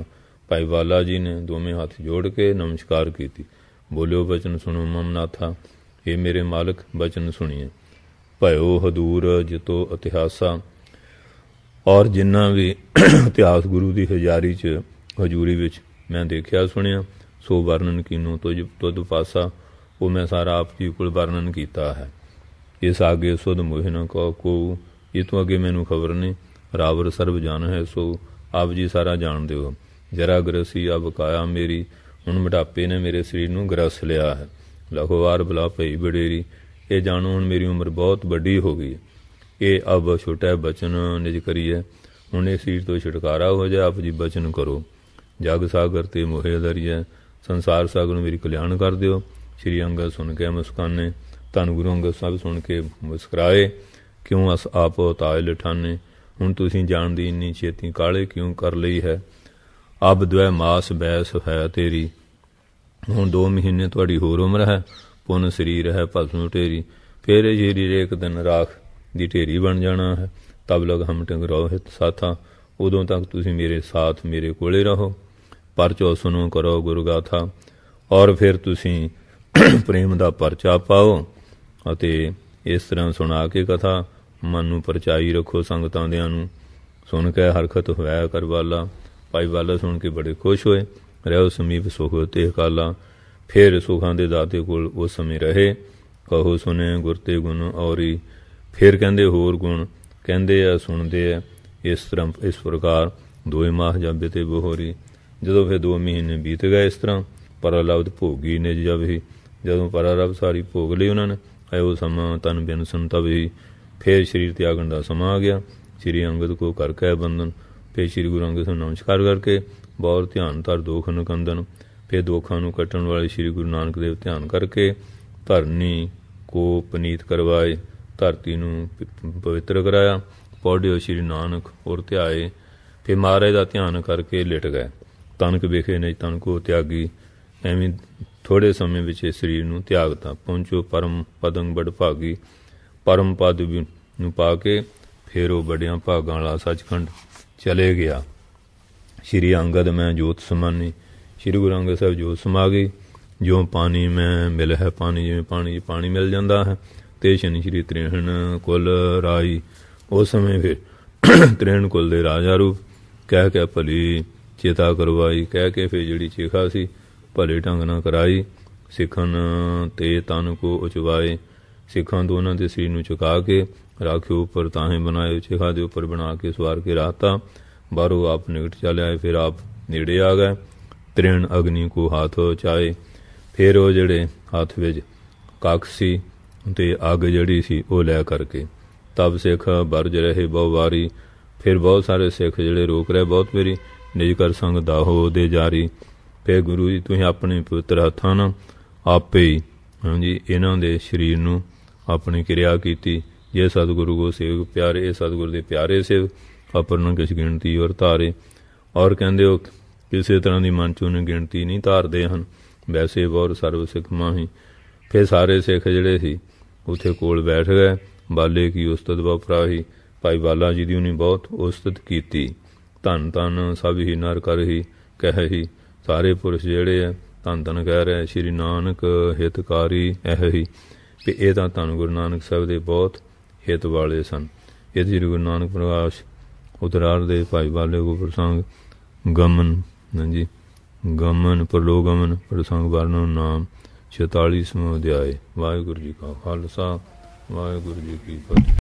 भाई वाला जी ने दोवें हाथ जोड़ के नमस्कार की। बोलियो बचन सुनो मम नाथा, ये मेरे मालिक बचन सुनिए। भयो हदूर जितो इतिहासा, और जिन्ना भी इतिहास गुरु की हजारी च हजूरी विच मैं देखिया सुनिया, सो वर्णन कीनो तुद पासा, वो मैं सारा आप जी को वर्णन किया है। इस आगे सुध मोह न को, ये तो अगे मैनू खबर नहीं। रावर सर्व जान है, सो आप जी सारा जानते हो। जरा ग्रसी अब काया मेरी, हुण बुढ़ापे ने मेरे शरीर नूं ग्रस लिया है। लखोवार भला पई बडेरी, ये जानो हुण मेरी उम्र बहुत बड़ी हो गई। ये अब छोटा बचन निज करिए, हुण इस शरीर तो छुटकारा हो जाए। आप जी बचन करो। जग सागर ते मोहे धरिए, संसार सागर मेरी कल्याण कर दिओ। श्री अंगद सुन के मुस्काने, धन गुरु अंगद साहब सुन के मुस्कराए। क्यों अस आप ताए लिठाने, हुण तुसीं जान दी इन्नी छेती काले क्यों कर लई है। अब द्वै मास बैस है तेरी, ਹੁਣ 2 ਮਹੀਨੇ ਤੁਹਾਡੀ ਹੋਰ ਉਮਰ ਹੈ, ਪੁੰਨ ਸਰੀਰ ਹੈ ਭਸਮ ਢੇਰੀ, ਫਿਰ ਇਹ ਸਰੀਰ ਇੱਕ ਦਿਨ ਰਾਖ ਦੀ ਢੇਰੀ ਬਣ ਜਾਣਾ ਹੈ। ਤਬ ਲਗ ਹਮ ਟੰਗਰਾਓ ਹਿਤ ਸਾਥਾ, ਉਦੋਂ ਤੱਕ ਤੁਸੀਂ ਮੇਰੇ ਸਾਥ ਮੇਰੇ ਕੋਲੇ ਰਹੋ। ਪਰਚੋ ਸੁਣੋ ਕਰੋ ਗੁਰੂ ਗਾਥਾ, ਔਰ ਫਿਰ ਤੁਸੀਂ ਪ੍ਰੇਮ ਦਾ ਪਰਚਾ ਪਾਓ ਅਤੇ ਇਸ ਤਰ੍ਹਾਂ ਸੁਣਾ ਕੇ ਕਥਾ ਮਨ ਨੂੰ ਪਰਚਾਈ ਰੱਖੋ ਸੰਗਤਾਂ ਦਿਆਂ ਨੂੰ। ਸੁਣ ਕੇ ਹਰਕਤ ਹੋਇਆ ਕਰਵਾਲਾ, ਭਾਈ ਵਾਲਾ ਸੁਣ ਕੇ ਬੜੇ ਖੁਸ਼ ਹੋਏ। ਰਹੋ ਸਮੀਪ ਸੁਖ ਤੇ ਕਾਲਾ, ਫਿਰ ਸੁਖਾਂ ਦੇ ਦਾਤੇ ਕੋਲ ਉਸ ਸਮੇਂ ਰਹੇ। ਕਹੋ ਸੁਣੇ ਗੁਰ ਤੇ ਗੁਣ ਔਰੀ, ਫਿਰ ਕਹਿੰਦੇ ਹੋਰ ਗੁਣ ਕਹਿੰਦੇ ਆ ਸੁਣਦੇ ਆ। ਇਸ ਤਰ੍ਹਾਂ ਇਸ ਪ੍ਰਕਾਰ 2 ਮਾਹ ਜਬ ਤੇ ਬਹੋਰੀ। ਜਦੋਂ ਫਿਰ 2 ਮਹੀਨੇ ਬੀਤ ਗਏ ਇਸ ਤਰ੍ਹਾਂ, ਪਰਲਬਧ ਭੋਗੀ ਨਿਜ ਜਬ ਹੀ, ਜਦੋਂ ਪਰਲਬਧ ਸਾਰੀ ਭੋਗ ਲਈ ਉਹਨਾਂ ਨੇ, ਉਹ ਸਮਾਂ ਤਨ ਬਿਨ ਸੰਤਵ ਹੀ, ਫਿਰ ਸਰੀਰ ਤਿਆਗਣ ਦਾ ਸਮਾਂ ਆ ਗਿਆ। ਸ੍ਰੀ ਅੰਗਦ ਕੋ ਕਰ ਕੈ ਬੰਧਨ, ਫਿਰ ਸ੍ਰੀ ਗੁਰੂ ਅੰਗਦ ਸਾਹਿਬ ਨਮਸਕਾਰ ਕਰਕੇ ਬਹੁਤ ਧਿਆਨ ਧਰ ਦੋਖ ਨਿਕੰਦਨ, ਫਿਰ ਦੋਖਾਂ ਨੂੰ ਕੱਟਣ ਵਾਲੇ ਸ੍ਰੀ ਗੁਰੂ ਨਾਨਕ ਦੇਵ ਧਿਆਨ ਕਰਕੇ ਧਰਨੀ ਕੋ ਪਨੀਤ ਕਰਵਾਏ, ਧਰਤੀ ਨੂੰ ਪਵਿੱਤਰ ਕਰਾਇਆ। ਪੌੜਿਓ ਸ੍ਰੀ ਨਾਨਕ ਔਰ ਧਿਆਏ, ਫਿਰ ਮਹਾਰਾਜ ਦਾ ਧਿਆਨ ਕਰਕੇ ਲਿਟ ਗਏ। ਤਨਕ ਵੇਖੇ ਨਹੀਂ ਤਨ ਕੋ ਤਿਆਗੀ, ਐਵੇਂ ਥੋੜ੍ਹੇ ਸਮੇਂ ਵਿੱਚ ਇਸ ਸਰੀਰ ਨੂੰ ਤਿਆਗਤਾ। ਪਹੁੰਚੋ ਪਰਮ ਪਦੰ ਬੜ ਭਾਗੀ, ਪਰਮ ਪਦ ਨੂੰ ਪਾ ਕੇ ਫਿਰ ਉਹ ਬੜਿਆਂ ਭਾਗਾਂ ਵਾਲਾ ਸੱਚਖੰਡ ਚਲੇ ਗਿਆ। ਸ੍ਰੀ ਅੰਗਦ ਮੈਂ ਜੋਤ ਸਮਾਨੀ, ਸ੍ਰੀ ਗੁਰੂ ਅੰਗਦ ਸਾਹਿਬ ਜੋਤ ਸਮਾ ਗਈ। ਜਿਉਂ ਪਾਣੀ ਮੈਂ ਮਿਲ ਹੈ ਪਾਣੀ, ਜਿਵੇਂ ਪਾਣੀ ਮਿਲ ਜਾਂਦਾ ਹੈ। ਤੇ ਸ਼ਨੀ ਸ੍ਰੀ ਤ੍ਰਿਹਣ ਕੁਲ ਰਾਈ, ਉਸ ਸਮੇਂ ਫਿਰ ਤ੍ਰਿਹਣ ਕੁਲ ਦੇ ਰਾਜਾ ਰੂਪ ਕਹਿ ਕੇ ਭਲੀ ਚੇਤਾ ਕਰਵਾਈ, ਕਹਿ ਕੇ ਫਿਰ ਜਿਹੜੀ ਚੇਖਾ ਸੀ ਭਲੇ ਢੰਗ ਨਾਲ ਕਰਾਈ। ਸਿੱਖਣ ਤੇ ਤਨ ਕੋ ਉਚਵਾਏ, ਸਿੱਖਾਂ ਦੋਨਾਂ ਦੇ ਸਰੀਰ ਨੂੰ ਚੁਕਾ ਕੇ ਰਾਖਿਓ ਉੱਪਰ ਤਾਹੇ ਬਣਾਏ, ਚੇਖਾ ਦੇ ਉੱਪਰ ਬਣਾ ਕੇ ਸਵਾਰ ਕੇ ਰਾਤਾ। ਬਾਹਰੋਂ ਆਪ ਨਿਕਟ ਚੱਲ ਆਏ, ਫਿਰ ਆਪ ਨੇੜੇ ਆ ਗਏ। ਤ੍ਰਿਣ ਅਗਨੀ ਕੋ ਹੱਥ ਚਾਏ, ਫਿਰ ਉਹ ਜਿਹੜੇ ਹੱਥ ਵਿੱਚ ਕੱਖ ਸੀ ਤੇ ਅੱਗ ਜਿਹੜੀ ਸੀ ਉਹ ਲੈ ਕਰਕੇ। ਤਬ ਸਿੱਖ ਬਰਜ ਰਹੇ ਬਹੁ ਵਾਰੀ, ਫਿਰ ਬਹੁਤ ਸਾਰੇ ਸਿੱਖ ਜਿਹੜੇ ਰੋਕ ਰਹੇ ਬਹੁਤ ਵਾਰੀ। ਨਿਜ ਕਰ ਸੰਗ ਦਾਹੋ ਦੇ ਜਾਰੀ, ਫਿਰ ਗੁਰੂ ਜੀ ਤੁਸੀਂ ਆਪਣੇ ਪਵਿੱਤਰ ਹੱਥਾਂ ਨਾਲ ਆਪੇ ਹੀ ਹਾਂਜੀ ਇਹਨਾਂ ਦੇ ਸਰੀਰ ਨੂੰ ਆਪਣੀ ਕਿਰਿਆ ਕੀਤੀ। ਜੇ ਸਤਿਗੁਰੂ ਕੋ ਸੇਵਕ ਪਿਆਰੇ, ਇਹ ਸਤਿਗੁਰੂ ਦੇ ਪਿਆਰੇ ਸੇਵਕ ਆਪਰਨ ਕਿਸ ਗਿਣਤੀ ਔਰ ਧਾਰੇ। ਔਰ ਕਹਿੰਦੇ ਉਹ ਕਿਸੇ ਤਰ੍ਹਾਂ ਦੀ ਮਨ 'ਚ ਉਹਨੇ ਗਿਣਤੀ ਨਹੀਂ ਧਾਰਦੇ ਹਨ, ਵੈਸੇ ਬਹੁਤ ਸਰਵ ਸਿੱਖ ਮਾਹੀ। ਫਿਰ ਸਾਰੇ ਸਿੱਖ ਜਿਹੜੇ ਸੀ ਉੱਥੇ ਕੋਲ ਬੈਠ ਗਏ। ਬਾਲੇ ਕੀ ਉਸਤਤ ਬਪਰਾਹੀ, ਭਾਈ ਬਾਲਾ ਜੀ ਦੀ ਉਹਨੇ ਬਹੁਤ ਉਸਤਤ ਕੀਤੀ। ਧੰਨ ਧੰਨ ਸਭ ਹੀ ਨਰ ਕਰ ਹੀ ਕਹਿ ਹੀ, ਸਾਰੇ ਪੁਰਸ਼ ਜਿਹੜੇ ਆ ਧੰਨ ਧੰਨ ਕਹਿ ਰਹੇ ਸ਼੍ਰੀ ਨਾਨਕ ਹਿਤਕਾਰੀ ਇਹ ਹੀ, ਵੀ ਇਹ ਤਾਂ ਧੰਨ ਗੁਰੂ ਨਾਨਕ ਸਾਹਿਬ ਦੇ ਬਹੁਤ ਹਿਤ ਵਾਲੇ ਸਨ। ਇਹ ਸ੍ਰੀ ਗੁਰੂ ਨਾਨਕ ਪ੍ਰਕਾਸ਼ ਉਤਰਾਰ ਦੇ ਭਾਈ ਬਾਲੇ ਕੋ ਪ੍ਰਸੰਗ ਗਮਨ, ਹਾਂਜੀ ਗਮਨ ਪ੍ਰਲੋਗਮਨ ਪ੍ਰਸੰਗ ਵਰਣਨ ਨਾਮ 46ਵਾਂ ਅਧਿਆਏ। ਵਾਹਿਗੁਰੂ ਜੀ ਕਾ ਖਾਲਸਾ ਵਾਹਿਗੁਰੂ ਜੀ ਕੀ ਫਤਿਹ।